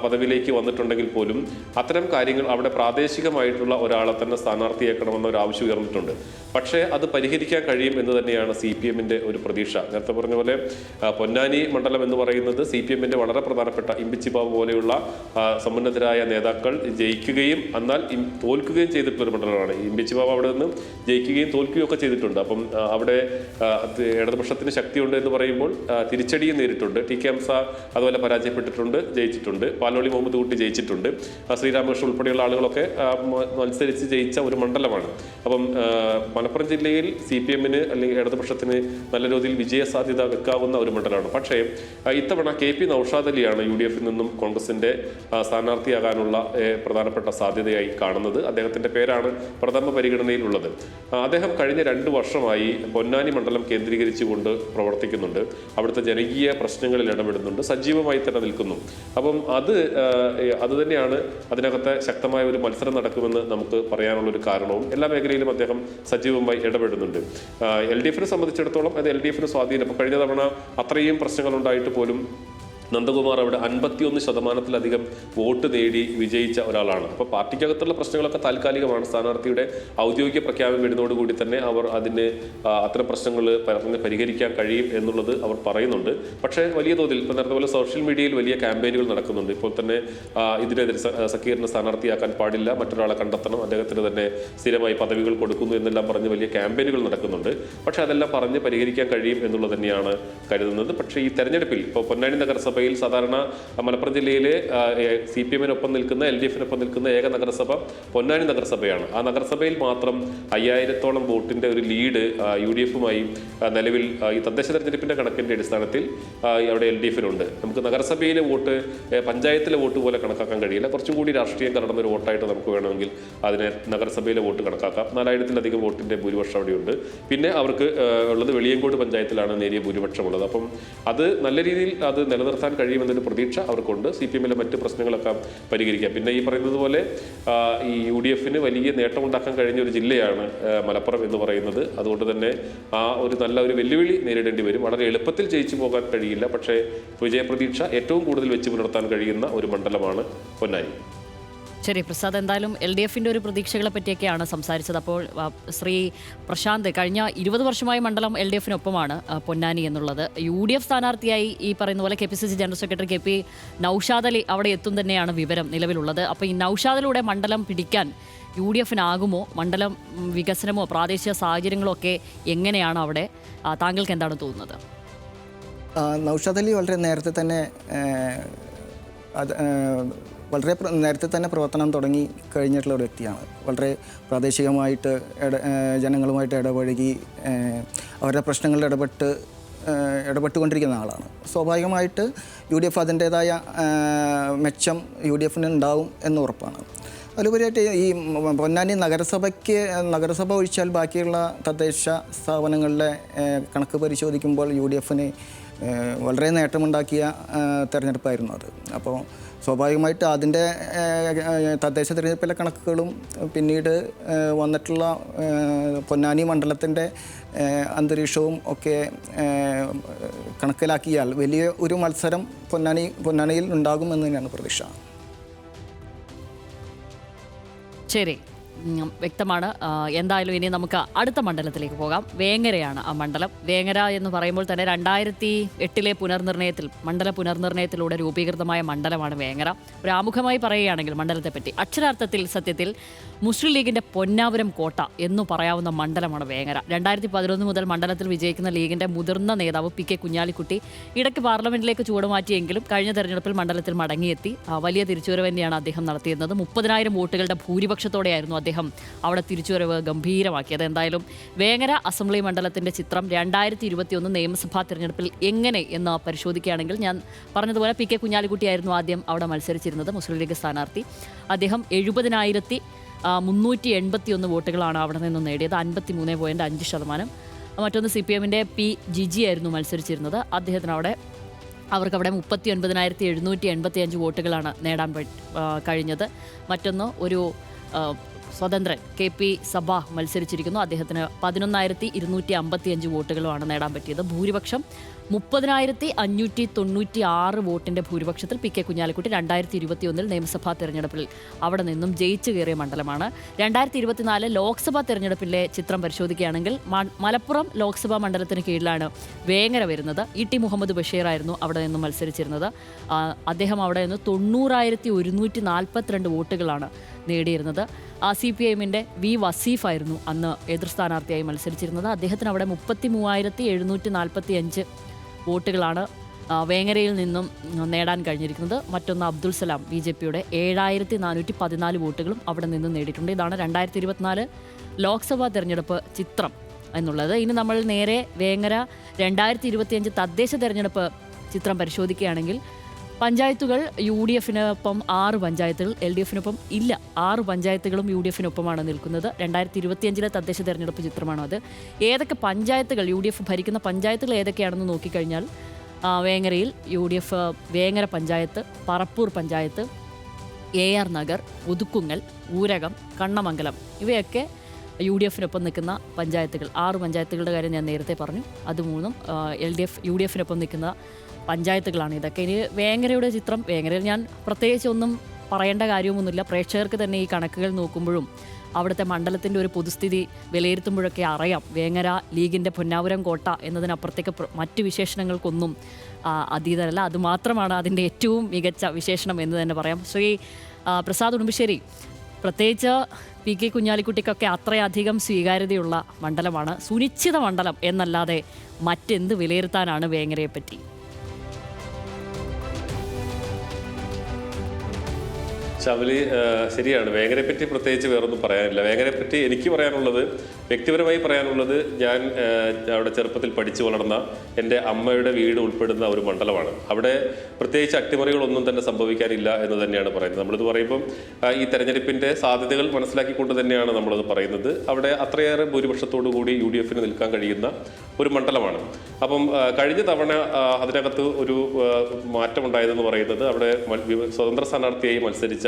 പദവിയിലേക്ക് വന്നിട്ടുണ്ടെങ്കിൽ പോലും അത്തരം കാര്യങ്ങൾ അവിടെ പ്രാദേശികമായിട്ടുള്ള ഒരാളെ തന്നെ സ്ഥാനാർത്ഥിയാക്കണമെന്ന ഒരു ആവശ്യം ഉയർന്നിട്ടുണ്ട്. പക്ഷേ അത് പരിഹരിക്കാൻ കഴിയും എന്ന് തന്നെയാണ് CPMന്റെ ഒരു പ്രതീക്ഷ. നേരത്തെ പറഞ്ഞ പോലെ പൊന്നാനി മണ്ഡലം എന്ന് പറയുന്നത് CPMന്റെ വളരെ പ്രധാനപ്പെട്ട ഇമ്പിച്ചി ബാബു പോലെയുള്ള സമുന്നതരായ നേതാക്കൾ ജയിക്കുകയും എന്നാൽ തോൽക്കുകയും ചെയ്തിട്ടുള്ളൊരു മണ്ഡലമാണ്. ഇമ്പിച്ചി ബാബു അവിടെ നിന്ന് ജയിക്കുകയും തോൽക്കുകയും ഒക്കെ ചെയ്തിട്ടുണ്ട്. അപ്പം അവിടെ ഇടതുപക്ഷത്തിന് ശക്തിയുണ്ട് എന്ന് പറയുമ്പോൾ തിരിച്ചടിയും നേരിട്ടുണ്ട്. TK ഹംസ അതുപോലെ പരാജയപ്പെട്ടിട്ടുണ്ട്, ജയിച്ചിട്ടുണ്ട്. പാലോളി മുഹമ്മദ് കുട്ടി ജയിച്ചിട്ടുണ്ട്. ശ്രീരാമകൃഷ്ണൻ ഉൾപ്പെടെയുള്ള ആളുകളൊക്കെ മത്സരിച്ച് ജയിച്ച ഒരു മണ്ഡലമാണ്. അപ്പം മലപ്പുറം ജില്ലയിൽ CPMന് അല്ലെങ്കിൽ ഇടതുപക്ഷത്തിന് നല്ല രീതിയിൽ വിജയസാധ്യത വെക്കാവുന്ന ഒരു മണ്ഡലമാണ്. പക്ഷേ ഇത്തവണ KP നൗഷാദ് അലിയാണ് UDFിൽ നിന്നും കോൺഗ്രസിന്റെ സ്ഥാനാർത്ഥിയാകാനുള്ള പ്രധാനപ്പെട്ട സാധ്യതയായി കാണുന്നത്. അദ്ദേഹത്തിന്റെ പേരാണ് പ്രഥമ പരിഗണനയിലുള്ളത്. അദ്ദേഹം കഴിഞ്ഞ 2 വർഷമായി പൊന്നാനി മണ്ഡലം കേന്ദ്രീകരിച്ചുകൊണ്ട് പ്രവർത്തിക്കുന്നുണ്ട്. അവിടുത്തെ ജനകീയ പ്രശ്നങ്ങളിൽ ഇടപെടുന്നുണ്ട്, സജീവമായി തന്നെ നിൽക്കുന്നു. അപ്പം അത് തന്നെയാണ് അതിനകത്തെ ശക്തമായ ഒരു മത്സരം നടക്കുമെന്ന് നമുക്ക് പറയാനുള്ളൊരു കാരണവും. എല്ലാ മേഖലയിലും അദ്ദേഹം സജീവമായി ഇടപെടുന്നുണ്ട്. LDFിനെ സംബന്ധിച്ചിടത്തോളം അത് LDFിന് സ്വാധീനം. ഇപ്പോൾ കഴിഞ്ഞ തവണ അത്രയും പ്രശ്നങ്ങളുണ്ടായിട്ട് പോലും നന്ദകുമാർ അവിടെ 51% വോട്ട് നേടി വിജയിച്ച ഒരാളാണ്. അപ്പോൾ പാർട്ടിക്കകത്തുള്ള പ്രശ്നങ്ങളൊക്കെ താൽക്കാലികമാണ്. സ്ഥാനാർത്ഥിയുടെ ഔദ്യോഗിക പ്രഖ്യാപനം വരുന്നതോടുകൂടി തന്നെ അവർ അത്തരം പ്രശ്നങ്ങൾ പരിഹരിക്കാൻ കഴിയും എന്നുള്ളത് അവർ പറയുന്നുണ്ട്. പക്ഷേ വലിയ തോതിൽ ഇപ്പോൾ നേരത്തെ പോലെ സോഷ്യൽ മീഡിയയിൽ വലിയ ക്യാമ്പയിനുകൾ നടക്കുന്നുണ്ട്. ഇപ്പോൾ തന്നെ ഇതിനെതിരെ സക്കീറിനെ സ്ഥാനാർത്ഥിയാക്കാൻ പാടില്ല, മറ്റൊരാളെ കണ്ടെത്തണം, അദ്ദേഹത്തിന് തന്നെ സ്ഥിരമായി പദവികൾ കൊടുക്കുന്നു എന്നെല്ലാം പറഞ്ഞ് വലിയ ക്യാമ്പയിനുകൾ നടക്കുന്നുണ്ട്. പക്ഷേ അതെല്ലാം പറഞ്ഞ് പരിഹരിക്കാൻ കഴിയും എന്നുള്ളത് തന്നെയാണ് കരുതുന്നത്. പക്ഷേ ഈ തെരഞ്ഞെടുപ്പിൽ ഇപ്പോൾ പൊന്നാനി നഗരസഭ സാധാരണ മലപ്പുറം ജില്ലയിലെ CPMനൊപ്പം നിൽക്കുന്ന LDFിനൊപ്പം നിൽക്കുന്ന ഏക നഗരസഭ പൊന്നാനി നഗരസഭയാണ്. ആ നഗരസഭയിൽ മാത്രം 5000-ഓളം വോട്ടിന്റെ ഒരു ലീഡ് UDFുമായി നിലവിൽ ഈ തദ്ദേശ തെരഞ്ഞെടുപ്പിന്റെ കണക്കിന്റെ അടിസ്ഥാനത്തിൽ അവിടെ LDFിനുണ്ട്. നമുക്ക് നഗരസഭയിലെ വോട്ട് പഞ്ചായത്തിലെ വോട്ട് പോലെ കണക്കാക്കാൻ കഴിയില്ല. കുറച്ചും കൂടി രാഷ്ട്രീയം കലർന്നൊരു വോട്ടായിട്ട് നമുക്ക് വേണമെങ്കിൽ അതിനെ നഗരസഭയിലെ വോട്ട് കണക്കാക്കാം. 4000-ലധികം വോട്ടിന്റെ ഭൂരിപക്ഷം അവിടെയുണ്ട്. പിന്നെ അവർക്ക് ഉള്ളത് വെളിയങ്കോട് പഞ്ചായത്തിലാണ് നേരിയ ഭൂരിപക്ഷമുള്ളത്. അപ്പം അത് നല്ല രീതിയിൽ അത് നിലനിർത്താൻ നിർത്താൻ കഴിയുമെന്നൊരു പ്രതീക്ഷ അവർക്കുണ്ട്. CPM-ലെ മറ്റ് പ്രശ്നങ്ങളൊക്കെ പരിഹരിക്കാം. പിന്നെ ഈ പറയുന്നത് പോലെ ഈ UDF വലിയ നേട്ടമുണ്ടാക്കാൻ കഴിഞ്ഞ ഒരു ജില്ലയാണ് മലപ്പുറം എന്ന് പറയുന്നത്. അതുകൊണ്ട് തന്നെ ആ ഒരു നല്ല ഒരു വെല്ലുവിളി നേരിടേണ്ടി വരും. വളരെ എളുപ്പത്തിൽ ജയിച്ചു പോകാൻ കഴിയില്ല. പക്ഷേ വിജയപ്രതീക്ഷ ഏറ്റവും കൂടുതൽ വെച്ച് പുലർത്താൻ കഴിയുന്ന ഒരു മണ്ഡലമാണ് പൊന്നാനി. ശരി പ്രസാദ്, എന്തായാലും LDF-ന്റെ ഒരു പ്രതീക്ഷകളെ പറ്റിയൊക്കെയാണ് സംസാരിച്ചത്. അപ്പോൾ ശ്രീ പ്രശാന്ത്, കഴിഞ്ഞ 20 വർഷമായി മണ്ഡലം LDF-നൊപ്പമാണ് പൊന്നാനി എന്നുള്ളത്. UDF സ്ഥാനാർത്ഥിയായി ഈ പറയുന്ന പോലെ KPCC general secretary KP Naushad Ali അവിടെ എത്തും തന്നെയാണ് വിവരം നിലവിലുള്ളത്. അപ്പോൾ ഈ നൌഷാദിലൂടെ മണ്ഡലം പിടിക്കാൻ UDF-നാകുമോ? മണ്ഡലം വികസനമോ പ്രാദേശിക സാഹചര്യങ്ങളോ ഒക്കെ എങ്ങനെയാണ് അവിടെ? താങ്കൾക്ക് എന്താണ് തോന്നുന്നത്? നൌഷാദ് അലി വളരെ നേരത്തെ തന്നെ നേരത്തെ തന്നെ പ്രവർത്തനം തുടങ്ങി കഴിഞ്ഞിട്ടുള്ള ഒരു വ്യക്തിയാണ്. വളരെ പ്രാദേശികമായിട്ട് ജനങ്ങളുമായിട്ട് ഇടപഴകി അവരുടെ പ്രശ്നങ്ങളിൽ ഇടപെട്ടുകൊണ്ടിരിക്കുന്ന ആളാണ്. സ്വാഭാവികമായിട്ട് UDF അതിൻ്റേതായ മെച്ചം UDF-ന് ഉണ്ടാവും എന്ന് ഉറപ്പാണ്. അതിലുപരിയായിട്ട് ഈ പൊന്നാനി നഗരസഭ ഒഴിച്ചാൽ ബാക്കിയുള്ള തദ്ദേശ സ്ഥാപനങ്ങളിലെ കണക്ക് പരിശോധിക്കുമ്പോൾ UDF-ന് വളരെ നേട്ടമുണ്ടാക്കിയ തെരഞ്ഞെടുപ്പായിരുന്നു അത്. അപ്പോൾ സ്വാഭാവികമായിട്ട് അതിൻ്റെ തദ്ദേശ തിരഞ്ഞെടുപ്പിലെ കണക്കുകളും പിന്നീട് വന്നിട്ടുള്ള പൊന്നാനി മണ്ഡലത്തിൻ്റെ അന്തരീക്ഷവും ഒക്കെ കണക്കിലാക്കിയാൽ വലിയ ഒരു മത്സരം പൊന്നാനിയിൽ ഉണ്ടാകുമെന്ന് തന്നെയാണ് പ്രതീക്ഷ. ശരി, വ്യക്തമാണ്. എന്തായാലും ഇനി നമുക്ക് അടുത്ത മണ്ഡലത്തിലേക്ക് പോകാം. വേങ്ങരയാണ് ആ മണ്ഡലം. വേങ്ങര എന്ന് പറയുമ്പോൾ തന്നെ 2008 മണ്ഡല പുനർനിർണയത്തിലൂടെ രൂപീകൃതമായ മണ്ഡലമാണ് വേങ്ങര. ഒരു ആമുഖമായി പറയുകയാണെങ്കിൽ മണ്ഡലത്തെപ്പറ്റി, അക്ഷരാർത്ഥത്തിൽ സത്യത്തിൽ മുസ്ലിം ലീഗിൻ്റെ പൊന്നാപുരം കോട്ട എന്നു പറയാവുന്ന മണ്ഡലമാണ് വേങ്ങര. 2011 മുതൽ മണ്ഡലത്തിൽ വിജയിക്കുന്ന ലീഗിൻ്റെ മുതിർന്ന നേതാവ് PK കുഞ്ഞാലിക്കുട്ടി ഇടയ്ക്ക് പാർലമെന്റിലേക്ക് ചുവടുമാറ്റിയെങ്കിലും കഴിഞ്ഞ തെരഞ്ഞെടുപ്പിൽ മണ്ഡലത്തിൽ മടങ്ങിയെത്തി. വലിയ തിരിച്ചുവരവ് തന്നെയാണ് അദ്ദേഹം നടത്തിയിരുന്നത്. 30,000 വോട്ടുകളുടെ ഭൂരിപക്ഷത്തോടെയായിരുന്നു അദ്ദേഹം അവിടെ തിരിച്ചുവരവ് ഗംഭീരമാക്കിയത്. എന്തായാലും വേങ്ങര അസംബ്ലി മണ്ഡലത്തിന്റെ ചിത്രം 2021 നിയമസഭാ തെരഞ്ഞെടുപ്പിൽ എങ്ങനെ എന്ന് പരിശോധിക്കുകയാണെങ്കിൽ, ഞാൻ പറഞ്ഞതുപോലെ PK കുഞ്ഞാലിക്കുട്ടിയായിരുന്നു ആദ്യം അവിടെ മത്സരിച്ചിരുന്നത്, മുസ്ലിം ലീഗ് സ്ഥാനാർത്ഥി. അദ്ദേഹം 70,381 വോട്ടുകളാണ് അവിടെ നിന്ന് നേടിയത്, 53.5%. മറ്റൊന്ന് CPM-ന്റെ P ജിജി ആയിരുന്നു മത്സരിച്ചിരുന്നത്. അവർക്കവിടെ 39,785 വോട്ടുകളാണ് നേടാൻ കഴിഞ്ഞത്. മറ്റൊന്ന് ഒരു സ്വതന്ത്രൻ KP സഭ മത്സരിച്ചിരിക്കുന്നു. അദ്ദേഹത്തിന് 11,255 വോട്ടുകളുമാണ് നേടാൻ പറ്റിയത്. ഭൂരിപക്ഷം 30,596 വോട്ടിൻ്റെ ഭൂരിപക്ഷത്തിൽ PK കുഞ്ഞാലിക്കുട്ടി 2021 നിയമസഭാ തെരഞ്ഞെടുപ്പിൽ അവിടെ നിന്നും ജയിച്ചു കയറിയ മണ്ഡലമാണ്. 2024 ലോക്സഭാ തെരഞ്ഞെടുപ്പിലെ ചിത്രം പരിശോധിക്കുകയാണെങ്കിൽ മലപ്പുറം ലോക്സഭാ മണ്ഡലത്തിന് കീഴിലാണ് വേങ്ങര വരുന്നത്. ET മുഹമ്മദ് ബഷീർ ആയിരുന്നു അവിടെ നിന്നും മത്സരിച്ചിരുന്നത്. അദ്ദേഹം അവിടെ നിന്ന് 90,142 വോട്ടുകളാണ് നേടിയിരുന്നത്. CPM-ന്റെ V വസീഫായിരുന്നു അന്ന് എതിർ സ്ഥാനാർത്ഥിയായി മത്സരിച്ചിരുന്നത്. അദ്ദേഹത്തിന് അവിടെ 33,745 വോട്ടുകളാണ് വേങ്ങരയിൽ നിന്നും നേടാൻ കഴിഞ്ഞിരിക്കുന്നത്. മറ്റൊന്ന് അബ്ദുൽ സലാം BJP-യുടെ 7,414 വോട്ടുകളും അവിടെ നിന്നും നേടിയിട്ടുണ്ട്. ഇതാണ് 2024 ലോക്സഭാ തെരഞ്ഞെടുപ്പ് ചിത്രം എന്നുള്ളത്. ഇനി നമ്മൾ നേരെ വേങ്ങര 2025 തദ്ദേശ തെരഞ്ഞെടുപ്പ് ചിത്രം പരിശോധിക്കുകയാണെങ്കിൽ, പഞ്ചായത്തുകൾ UDF-നൊപ്പം 6 പഞ്ചായത്തുകൾ, LDF-നൊപ്പം ഇല്ല. 6 പഞ്ചായത്തുകളും UDF-നൊപ്പമാണ് നിൽക്കുന്നത്. 2025 തദ്ദേശ തെരഞ്ഞെടുപ്പ് ചിത്രമാണ് അത്. ഏതൊക്കെ പഞ്ചായത്തുകൾ UDF ഭരിക്കുന്ന പഞ്ചായത്തുകൾ ഏതൊക്കെയാണെന്ന് നോക്കിക്കഴിഞ്ഞാൽ, വേങ്ങരയിൽ UDF വേങ്ങര പഞ്ചായത്ത്, പറപ്പൂർ പഞ്ചായത്ത്, AR നഗർ, ഒതുക്കുങ്ങൽ, ഊരകം, കണ്ണമംഗലം ഇവയൊക്കെ UDF-നൊപ്പം നിൽക്കുന്ന പഞ്ചായത്തുകൾ. 6 പഞ്ചായത്തുകളുടെ കാര്യം ഞാൻ നേരത്തെ പറഞ്ഞു. അത് 3 UDF-നൊപ്പം നിൽക്കുന്ന പഞ്ചായത്തുകളാണ് ഇതൊക്കെ. ഇനി വേങ്ങരയുടെ ചിത്രം, വേങ്ങരയിൽ ഞാൻ പ്രത്യേകിച്ച് ഒന്നും പറയേണ്ട കാര്യമൊന്നുമില്ല. പ്രേക്ഷകർക്ക് തന്നെ ഈ കണക്കുകൾ നോക്കുമ്പോഴും അവിടുത്തെ മണ്ഡലത്തിൻ്റെ ഒരു പൊതുസ്ഥിതി വിലയിരുത്തുമ്പോഴൊക്കെ അറിയാം, വേങ്ങര ലീഗിൻ്റെ പൊന്നാപുരം കോട്ട എന്നതിനപ്പുറത്തേക്ക് മറ്റ് വിശേഷണങ്ങൾക്കൊന്നും അതീതമല്ല. അതുമാത്രമാണ് അതിൻ്റെ ഏറ്റവും മികച്ച വിശേഷണം എന്ന് തന്നെ പറയാം. ശ്രീ പ്രസാദ് ഉടുമ്പശ്ശേരി, പ്രത്യേകിച്ച് PK കുഞ്ഞാലിക്കുട്ടിക്കൊക്കെ അത്രയധികം സ്വീകാര്യതയുള്ള മണ്ഡലമാണ്, സുനിശ്ചിത മണ്ഡലം എന്നല്ലാതെ മറ്റെന്ത് വിലയിരുത്താനാണ് വേങ്ങരയെപ്പറ്റി? ശബരി ശരിയാണ്. വേങ്ങരെ പറ്റി പ്രത്യേകിച്ച് വേറൊന്നും പറയാനില്ല. വേങ്ങരെ പറ്റി എനിക്ക് പറയാനുള്ളത്, വ്യക്തിപരമായി പറയാനുള്ളത്, ഞാൻ അവിടെ ചെറുപ്പത്തിൽ പഠിച്ചു വളർന്ന എൻ്റെ അമ്മയുടെ വീട് ഉൾപ്പെടുന്ന ഒരു മണ്ഡലമാണ്. അവിടെ പ്രത്യേകിച്ച് അട്ടിമറികളൊന്നും തന്നെ സംഭവിക്കാനില്ല എന്ന് തന്നെയാണ് പറയുന്നത്. നമ്മളിത് പറയുമ്പം ഈ തെരഞ്ഞെടുപ്പിൻ്റെ സാധ്യതകൾ മനസ്സിലാക്കിക്കൊണ്ട് തന്നെയാണ് നമ്മളത് പറയുന്നത്. അവിടെ അത്രയേറെ ഭൂരിപക്ഷത്തോടു കൂടി UDF നിൽക്കാൻ കഴിയുന്ന ഒരു മണ്ഡലമാണ്. അപ്പം കഴിഞ്ഞ തവണ അതിനകത്ത് ഒരു മാറ്റമുണ്ടായതെന്ന് പറയുന്നത്, അവിടെ സ്വതന്ത്ര സ്ഥാനാർത്ഥിയായി മത്സരിച്ച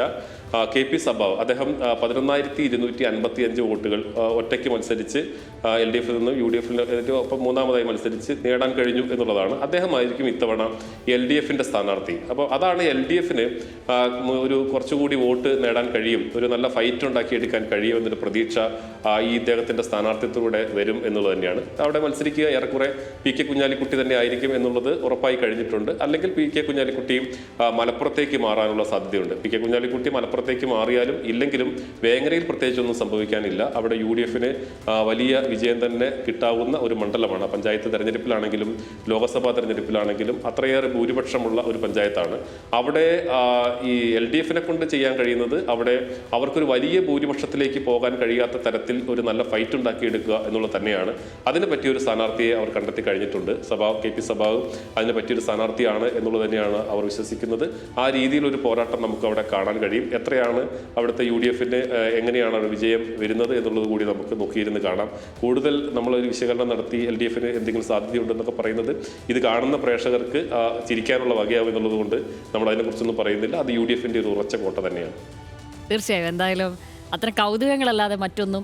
KP സഭാവ്, അദ്ദേഹം 11,255 വോട്ടുകൾ ഒറ്റയ്ക്ക് മത്സരിച്ച് LDF നിന്നും UDF ഒപ്പം മൂന്നാമതായി മത്സരിച്ച് നേടാൻ കഴിഞ്ഞു എന്നുള്ളതാണ്. അദ്ദേഹമായിരിക്കും ഇത്തവണ LDF സ്ഥാനാർത്ഥി. അപ്പോൾ അതാണ് LDF ഒരു കുറച്ചുകൂടി വോട്ട് നേടാൻ കഴിയും, ഒരു നല്ല ഫൈറ്റ് ഉണ്ടാക്കിയെടുക്കാൻ കഴിയും എന്നൊരു പ്രതീക്ഷ ഈ ഇദ്ദേഹത്തിൻ്റെ സ്ഥാനാർത്ഥിത്വത്തിലൂടെ വരും എന്നുള്ളത് തന്നെയാണ്. അവിടെ മത്സരിക്കുക ഏറെക്കുറെ PK കുഞ്ഞാലിക്കുട്ടി തന്നെ ആയിരിക്കും എന്നുള്ളത് ഉറപ്പായി കഴിഞ്ഞിട്ടുണ്ട്. അല്ലെങ്കിൽ PK കുഞ്ഞാലിക്കുട്ടിയും മലപ്പുറത്തേക്ക് മാറാനുള്ള സാധ്യതയുണ്ട്. PK കുഞ്ഞാലിക്കുട്ടി മലപ്പുറത്തേക്ക് മാറിയാലും ഇല്ലെങ്കിലും വേങ്ങരയിൽ പ്രത്യേകിച്ചൊന്നും സംഭവിക്കാനില്ല. അവിടെ UDF വലിയ വിജയം തന്നെ കിട്ടാവുന്ന ഒരു മണ്ഡലമാണ്. പഞ്ചായത്ത് തെരഞ്ഞെടുപ്പിലാണെങ്കിലും ലോക്സഭാ തെരഞ്ഞെടുപ്പിലാണെങ്കിലും അത്രയേറെ ഭൂരിപക്ഷമുള്ള ഒരു പഞ്ചായത്താണ്. അവിടെ ഈ LDF കൊണ്ട് ചെയ്യാൻ കഴിയുന്നത്, അവിടെ അവർക്കൊരു വലിയ ഭൂരിപക്ഷത്തിലേക്ക് പോകാൻ കഴിയാത്ത തരത്തിൽ ഒരു നല്ല ഫൈറ്റ് ഉണ്ടാക്കിയെടുക്കുക എന്നുള്ളത് തന്നെയാണ്. അതിന് പറ്റിയൊരു സ്ഥാനാർത്ഥിയെ അവർ കണ്ടെത്തി കഴിഞ്ഞിട്ടുണ്ട്. KP സഭാവ് അതിന് പറ്റിയൊരു സ്ഥാനാർത്ഥിയാണ് എന്നുള്ളത് തന്നെയാണ് അവർ വിശ്വസിക്കുന്നത്. ആ രീതിയിലൊരു പോരാട്ടം നമുക്ക് അവിടെ കാണാൻ കഴിയും. എത്രയാണ് അവിടുത്തെ UDF എങ്ങനെയാണ് ഒരു വിജയം വരുന്നത് എന്നുള്ളത് കൂടി നമുക്ക് നോക്കിയിരുന്ന് കാണാം. കൂടുതൽ നമ്മളൊരു വിശകലനം നടത്തി LDF എന്തെങ്കിലും സാധ്യതയുണ്ടെന്നൊക്കെ പറയുന്നത് ഇത് കാണുന്ന പ്രേക്ഷകർക്ക് ചിരിക്കാനുള്ള വകയാവും എന്നുള്ളത് കൊണ്ട് നമ്മൾ അതിനെക്കുറിച്ചൊന്നും പറയുന്നില്ല. അത് UDF ഒരു ഉറച്ച കോട്ട തന്നെയാണ്. തീർച്ചയായും. എന്തായാലും അത്ര കൗതുകങ്ങളല്ലാതെ മറ്റൊന്നും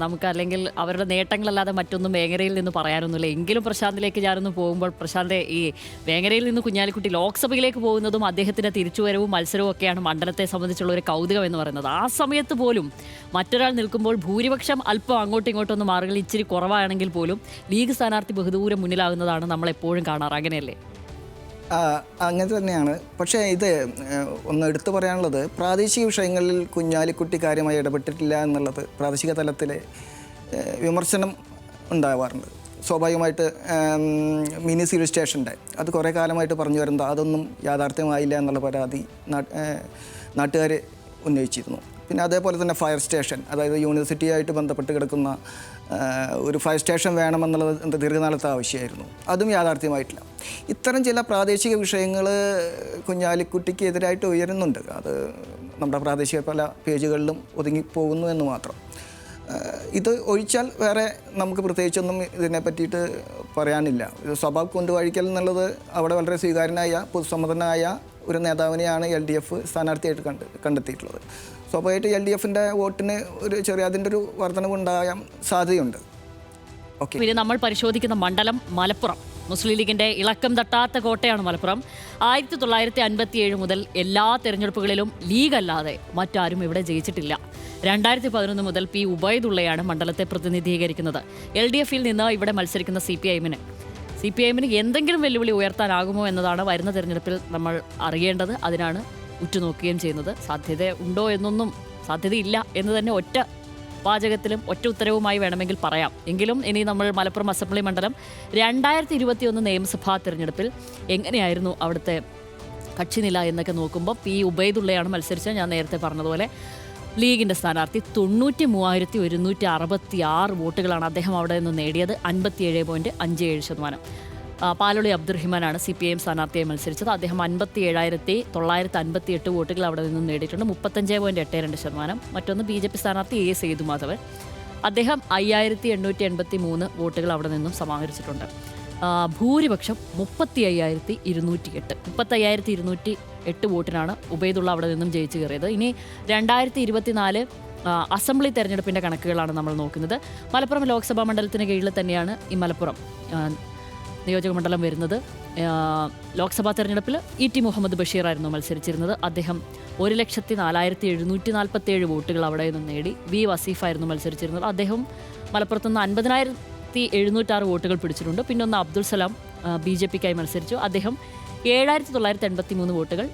നമുക്ക്, അല്ലെങ്കിൽ അവരുടെ നേട്ടങ്ങളല്ലാതെ മറ്റൊന്നും വേങ്ങരയിൽ നിന്ന് പറയാനൊന്നുമില്ല. എങ്കിലും പ്രശാന്തിലേക്ക് ഞാനൊന്ന് പോകുമ്പോൾ, പ്രശാന്തെ, ഈ വേങ്ങരയിൽ നിന്ന് കുഞ്ഞാലിക്കുട്ടി ലോക്സഭയിലേക്ക് പോകുന്നതും അദ്ദേഹത്തിൻ്റെ തിരിച്ചുവരവും മത്സരവും ഒക്കെയാണ് മണ്ഡലത്തെ സംബന്ധിച്ചുള്ള ഒരു കൗതുകം എന്ന് പറയുന്നത്. ആ സമയത്ത് പോലും മറ്റൊരാൾ നിൽക്കുമ്പോൾ ഭൂരിപക്ഷം അല്പം അങ്ങോട്ടും ഇങ്ങോട്ടും ഒന്ന് മാറുകൾ ഇച്ചിരി കുറവാണെങ്കിൽ പോലും ലീഗ് സ്ഥാനാർത്ഥി ബഹുദൂരം മുന്നിലാകുന്നതാണ് നമ്മളെപ്പോഴും കാണാറ്. അങ്ങനെയല്ലേ? അങ്ങനെ തന്നെയാണ്. പക്ഷേ ഇത് ഒന്ന് എടുത്തു പറയാനുള്ളത്, പ്രാദേശിക വിഷയങ്ങളിൽ കുഞ്ഞാലിക്കുട്ടി കാര്യമായി ഇടപെട്ടിട്ടില്ല എന്നുള്ളത് പ്രാദേശിക തലത്തിലെ വിമർശനം ഉണ്ടാവാറുണ്ട്. സ്വാഭാവികമായിട്ട് മിനി സിവിൽ സ്റ്റേഷൻ്റെ അത് കുറേ കാലമായിട്ട് പറഞ്ഞു വരുന്നത്, അതൊന്നും യാഥാർത്ഥ്യമായില്ല എന്നുള്ള പരാതി നാട്ടുകാർ ഉന്നയിച്ചിരുന്നു. പിന്നെ അതേപോലെ തന്നെ ഫയർ സ്റ്റേഷൻ, അതായത് യൂണിവേഴ്സിറ്റിയായിട്ട് ബന്ധപ്പെട്ട് കിടക്കുന്ന ഒരു ഫയർ സ്റ്റേഷൻ വേണമെന്നുള്ളത് ദീർഘനാളത്തെ ആവശ്യമായിരുന്നു. അതും യാഥാർത്ഥ്യമായിട്ടില്ല. ഇത്തരം ചില പ്രാദേശിക വിഷയങ്ങൾ കുഞ്ഞാലിക്കുട്ടിക്ക് എതിരായിട്ട് ഉയരുന്നുണ്ട്. അത് നമ്മുടെ പ്രാദേശിക പല പേജുകളിലും ഒതുങ്ങിപ്പോകുന്നു എന്ന് മാത്രം. ഇത് ഒഴിച്ചാൽ വേറെ നമുക്ക് പ്രത്യേകിച്ചൊന്നും ഇതിനെ പറ്റിയിട്ട് പറയാനില്ല. ഇത് സ്വഭാവ കൊണ്ടുവഴിക്കൽ എന്നുള്ളത് അവിടെ വളരെ സ്വീകാര്യനായ പൊതുസമ്മതനായ ഒരു നേതാവിനെയാണ് LDF സ്ഥാനാർത്ഥിയായിട്ട് കണ്ടെത്തിയിട്ടുള്ളത്. സ്വാഭാവികമായിട്ട് LDF വോട്ടിന് ഒരു ചെറിയ അതിൻ്റെ ഒരു വർധനവുണ്ടാകാൻ സാധ്യതയുണ്ട്. ഓക്കെ, പിന്നെ നമ്മൾ പരിശോധിക്കുന്ന മണ്ഡലം മലപ്പുറം. മുസ്ലിം ലീഗിൻ്റെ ഇളക്കം തട്ടാത്ത കോട്ടയാണ് മലപ്പുറം. 1957 മുതൽ എല്ലാ തെരഞ്ഞെടുപ്പുകളിലും ലീഗ് അല്ലാതെ മറ്റാരും ഇവിടെ ജയിച്ചിട്ടില്ല. 2011 മുതൽ P ഉബൈദുള്ളയാണ് മണ്ഡലത്തെ പ്രതിനിധീകരിക്കുന്നത്. LDF നിന്ന് ഇവിടെ മത്സരിക്കുന്ന CPIM എന്തെങ്കിലും വെല്ലുവിളി ഉയർത്താനാകുമോ എന്നതാണ് വരുന്ന തെരഞ്ഞെടുപ്പിൽ നമ്മൾ അറിയേണ്ടത്. അതിനാണ് ഉറ്റുനോക്കുകയും ചെയ്യുന്നത്. സാധ്യത ഉണ്ടോ എന്നൊന്നും സാധ്യതയില്ല എന്ന് തന്നെ ഒറ്റ വാചകത്തിലും ഒറ്റ ഉത്തരവുമായി വേണമെങ്കിൽ പറയാം. എങ്കിലും ഇനി നമ്മൾ മലപ്പുറം അസംബ്ലി മണ്ഡലം 2021 നിയമസഭാ തെരഞ്ഞെടുപ്പിൽ എങ്ങനെയായിരുന്നു അവിടുത്തെ കക്ഷിനില എന്നൊക്കെ നോക്കുമ്പോൾ P ഉബൈദുള്ളയാണ് മത്സരിച്ചത്. ഞാൻ നേരത്തെ പറഞ്ഞതുപോലെ ലീഗിൻ്റെ സ്ഥാനാർത്ഥി 93,166 വോട്ടുകളാണ് അദ്ദേഹം അവിടെ നിന്ന് നേടിയത്. 57.57%. പാലോളി അബ്ദുറഹിമാനാണ് CPIM സ്ഥാനാർത്ഥിയായി മത്സരിച്ചത്. അദ്ദേഹം 57,958 വോട്ടുകൾ അവിടെ നിന്നും നേടിയിട്ടുണ്ട്. 35.82%. മറ്റൊന്ന് BJP സ്ഥാനാർത്ഥി A സേതുമാധവൻ. അദ്ദേഹം 5,883 വോട്ടുകൾ അവിടെ നിന്നും സമാഹരിച്ചിട്ടുണ്ട്. ഭൂരിപക്ഷം 35,208 വോട്ടിനാണ് ഉബൈദുള്ള അവിടെ നിന്നും ജയിച്ചു കയറിയത്. ഇനി 2024 അസംബ്ലി തെരഞ്ഞെടുപ്പിൻ്റെ കണക്കുകളാണ് നമ്മൾ നോക്കുന്നത്. മലപ്പുറം ലോക്സഭാ മണ്ഡലത്തിന് കീഴിൽ തന്നെയാണ് ഈ മലപ്പുറം നിയോജകമണ്ഡലം വരുന്നത്. ലോക്സഭാ തെരഞ്ഞെടുപ്പിൽ ET മുഹമ്മദ് ബഷീർ ആയിരുന്നു മത്സരിച്ചിരുന്നത്. അദ്ദേഹം 1,04,747 വോട്ടുകൾ അവിടെ നിന്നും നേടി. V വസീഫായിരുന്നു മത്സരിച്ചിരുന്നത്. അദ്ദേഹം മലപ്പുറത്ത് നിന്ന് 50,706 വോട്ടുകൾ പിടിച്ചിട്ടുണ്ട്. പിന്നെ ഒന്ന് അബ്ദുൽ സലാം BJPക്കായി മത്സരിച്ചു. അദ്ദേഹം 7,983 വോട്ടുകൾ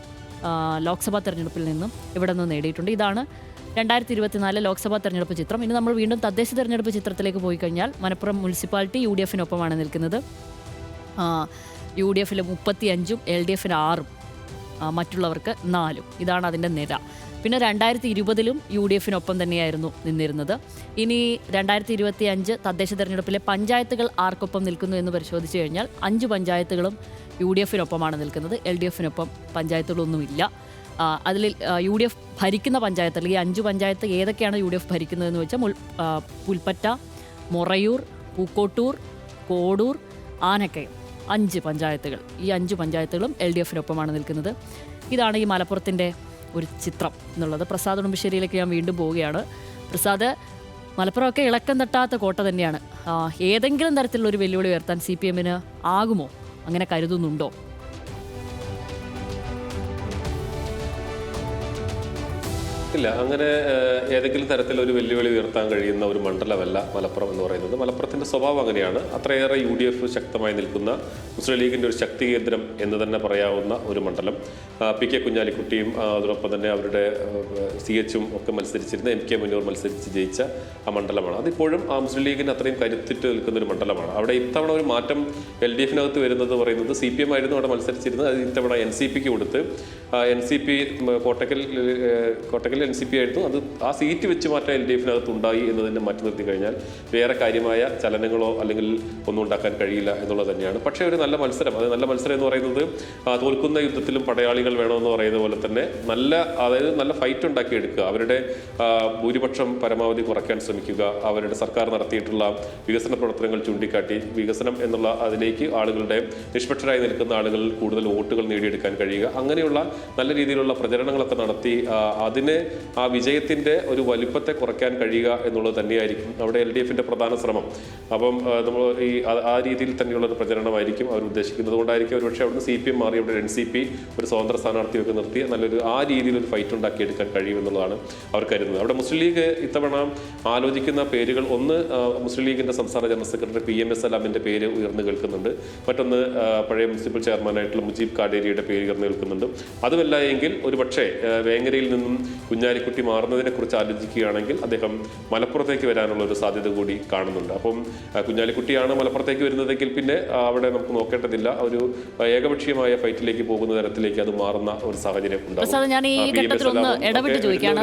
ലോക്സഭാ തെരഞ്ഞെടുപ്പിൽ നിന്നും ഇവിടെ നിന്ന് നേടിയിട്ടുണ്ട്. ഇതാണ് 2024 ലോക്സഭാ തെരഞ്ഞെടുപ്പ് ചിത്രം. ഇനി നമ്മൾ വീണ്ടും തദ്ദേശ തെരഞ്ഞെടുപ്പ് ചിത്രത്തിലേക്ക് പോയി കഴിഞ്ഞാൽ മലപ്പുറം മുനിസിപ്പാലിറ്റി UDFനൊപ്പമാണ് നിൽക്കുന്നത്. UDF 35, LDF 6, മറ്റുള്ളവർക്ക് 4. ഇതാണ് അതിൻ്റെ നിര. പിന്നെ 2020 UDF-നൊപ്പം തന്നെയായിരുന്നു നിന്നിരുന്നത്. ഇനി 2025 തദ്ദേശ തെരഞ്ഞെടുപ്പിലെ പഞ്ചായത്തുകൾ ആർക്കൊപ്പം നിൽക്കുന്നു എന്ന് പരിശോധിച്ച് കഴിഞ്ഞാൽ 5 പഞ്ചായത്തുകളും UDF-നൊപ്പമാണ് നിൽക്കുന്നത്. LDF-നൊപ്പം പഞ്ചായത്തുകളൊന്നുമില്ല. അതിൽ UDF ഭരിക്കുന്ന പഞ്ചായത്ത് അല്ലെങ്കിൽ 5 പഞ്ചായത്ത് ഏതൊക്കെയാണ് UDF ഭരിക്കുന്നതെന്ന് വെച്ചാൽ പുൽപ്പറ്റ, മൊറയൂർ, പൂക്കോട്ടൂർ, കോഡൂർ, ആനക്കയം 5 പഞ്ചായത്തുകൾ. ഈ 5 പഞ്ചായത്തുകളും LDF-നൊപ്പമാണ് നിൽക്കുന്നത്. ഇതാണ് ഈ മലപ്പുറത്തിൻ്റെ ഒരു ചിത്രം എന്നുള്ളത്. പ്രസാദ് ഉടുമ്പശ്ശേരിയിലേക്ക് ഞാൻ വീണ്ടും പോവുകയാണ്. പ്രസാദ്, മലപ്പുറമൊക്കെ ഇളക്കം തട്ടാത്ത കോട്ട തന്നെയാണ്. ഏതെങ്കിലും തരത്തിലുള്ള ഒരു വെല്ലുവിളി ഉയർത്താൻ CPM-ന് ആകുമോ? അങ്ങനെ കരുതുന്നുണ്ടോ? ഇല്ല, അങ്ങനെ ഏതെങ്കിലും തരത്തിലൊരു വെല്ലുവിളി ഉയർത്താൻ കഴിയുന്ന ഒരു മണ്ഡലമല്ല മലപ്പുറം എന്ന് പറയുന്നത്. മലപ്പുറത്തിൻ്റെ സ്വഭാവം അങ്ങനെയാണ്. അത്രയേറെ UDF ശക്തമായി നിൽക്കുന്ന മുസ്ലിം ലീഗിൻ്റെ ഒരു ശക്തി കേന്ദ്രം എന്ന് തന്നെ പറയാവുന്ന ഒരു മണ്ഡലം. PK കുഞ്ഞാലിക്കുട്ടിയും അതോടൊപ്പം തന്നെ അവരുടെ CH-ഉം ഒക്കെ മത്സരിച്ചിരുന്ന MK മുന്നൂർ മത്സരിച്ച് ജയിച്ച ആ മണ്ഡലമാണ്. അതിപ്പോഴും ആ മുസ്ലിം ലീഗിന് അത്രയും കരുത്തിട്ട് നിൽക്കുന്ന ഒരു മണ്ഡലമാണ്. അവിടെ ഇത്തവണ ഒരു മാറ്റം LDF-നകത്ത് വരുന്നത് പറയുന്നത് CPM ആയിരുന്നു അവിടെ മത്സരിച്ചിരുന്നത്. അത് ഇത്തവണ NCP-ക്ക് കൊടുത്ത് NCP കോട്ടക്കൽ NCP ആയിരുന്നു. അത് ആ സീറ്റ് വെച്ച് മാറ്റം LDF-നകത്ത് ഉണ്ടായി എന്നതിനെ മാറ്റി നിർത്തി കഴിഞ്ഞാൽ വേറെ കാര്യമായ ചലനങ്ങളോ അല്ലെങ്കിൽ ഒന്നും ഉണ്ടാക്കാൻ കഴിയില്ല എന്നുള്ളത് തന്നെയാണ്. പക്ഷേ ഒരു നല്ല മത്സരം, അത് നല്ല മത്സരം എന്ന് പറയുന്നത് തോൽക്കുന്ന യുദ്ധത്തിലും പടയാളികൾ വേണമെന്ന് പറയുന്ന പോലെ തന്നെ നല്ല ഫൈറ്റ് ഉണ്ടാക്കിയെടുക്കുക, അവരുടെ ഭൂരിപക്ഷം പരമാവധി കുറയ്ക്കാൻ ശ്രമിക്കുക, അവരുടെ സർക്കാർ നടത്തിയിട്ടുള്ള വികസന പ്രവർത്തനങ്ങൾ ചൂണ്ടിക്കാട്ടി വികസനം എന്നുള്ള അതിലേക്ക് ആളുകളുടെ നിഷ്പക്ഷരായി നിൽക്കുന്ന ആളുകൾ കൂടുതൽ വോട്ടുകൾ നേടിയെടുക്കാൻ കഴിയുക, അങ്ങനെയുള്ള നല്ല രീതിയിലുള്ള പ്രചരണങ്ങളൊക്കെ നടത്തി അതിനെ ആ വിജയത്തിൻ്റെ ഒരു വലിപ്പത്തെ കുറയ്ക്കാൻ കഴിയുക എന്നുള്ളത് തന്നെയായിരിക്കും അവിടെ LDF-ൻ്റെ പ്രധാന ശ്രമം. അപ്പം നമ്മൾ ആ രീതിയിൽ തന്നെയുള്ളൊരു പ്രചരണമായിരിക്കും അവർ ഉദ്ദേശിക്കുന്നത്. കൊണ്ടായിരിക്കും ഒരു പക്ഷേ അവിടുന്ന് CPM മാറി അവിടെ NCP ഒരു സ്വതന്ത്ര സ്ഥാനാർത്ഥിയൊക്കെ നിർത്തി നല്ലൊരു ആ രീതിയിലൊരു ഫൈറ്റ് ഉണ്ടാക്കിയെടുക്കാൻ കഴിയുമെന്നുള്ളതാണ് അവർ കരുതുന്നത്. അവിടെ മുസ്ലിം ലീഗ് ഇത്തവണ ആലോചിക്കുന്ന പേരുകൾ, ഒന്ന് മുസ്ലിം ലീഗിൻ്റെ സംസ്ഥാന ജനറൽ സെക്രട്ടറി PM സലാമിൻ്റെ പേര് ഉയർന്നു കേൾക്കുന്നുണ്ട്. മറ്റൊന്ന് പഴയ മുനിസിപ്പൽ ചെയർമാനായിട്ടുള്ള മുജീബ് കാടേരിയുടെ പേര് ഉയർന്നു കേൾക്കുന്നുണ്ട്. അതുമല്ല എങ്കിൽ ഒരു പക്ഷേ വേങ്ങരയിൽ നിന്നും കുഞ്ഞാലിക്കുട്ടി മാറുന്നതിനെക്കുറിച്ച് ആലോചിക്കുകയാണെങ്കിൽ അദ്ദേഹം മലപ്പുറത്തേക്ക് വരാനുള്ള ഒരു സാധ്യത കൂടി കാണുന്നുണ്ട്. അപ്പം കുഞ്ഞാലിക്കുട്ടിയാണ് മലപ്പുറത്തേക്ക് വരുന്നതെങ്കിൽ പിന്നെ അവിടെ നമുക്ക് നോക്കേണ്ടതില്ല, ഒരു ഏകപക്ഷീയമായ ഫൈറ്റിലേക്ക് പോകുന്ന തരത്തിലേക്ക് അത് മാറുന്ന ഒരു സാഹചര്യം ഉണ്ടാകും. ഞാൻ ഈ ഘട്ടത്തിൽ ഒന്ന് ഇടപെട്ട് ചോദിക്കുകയാണ്.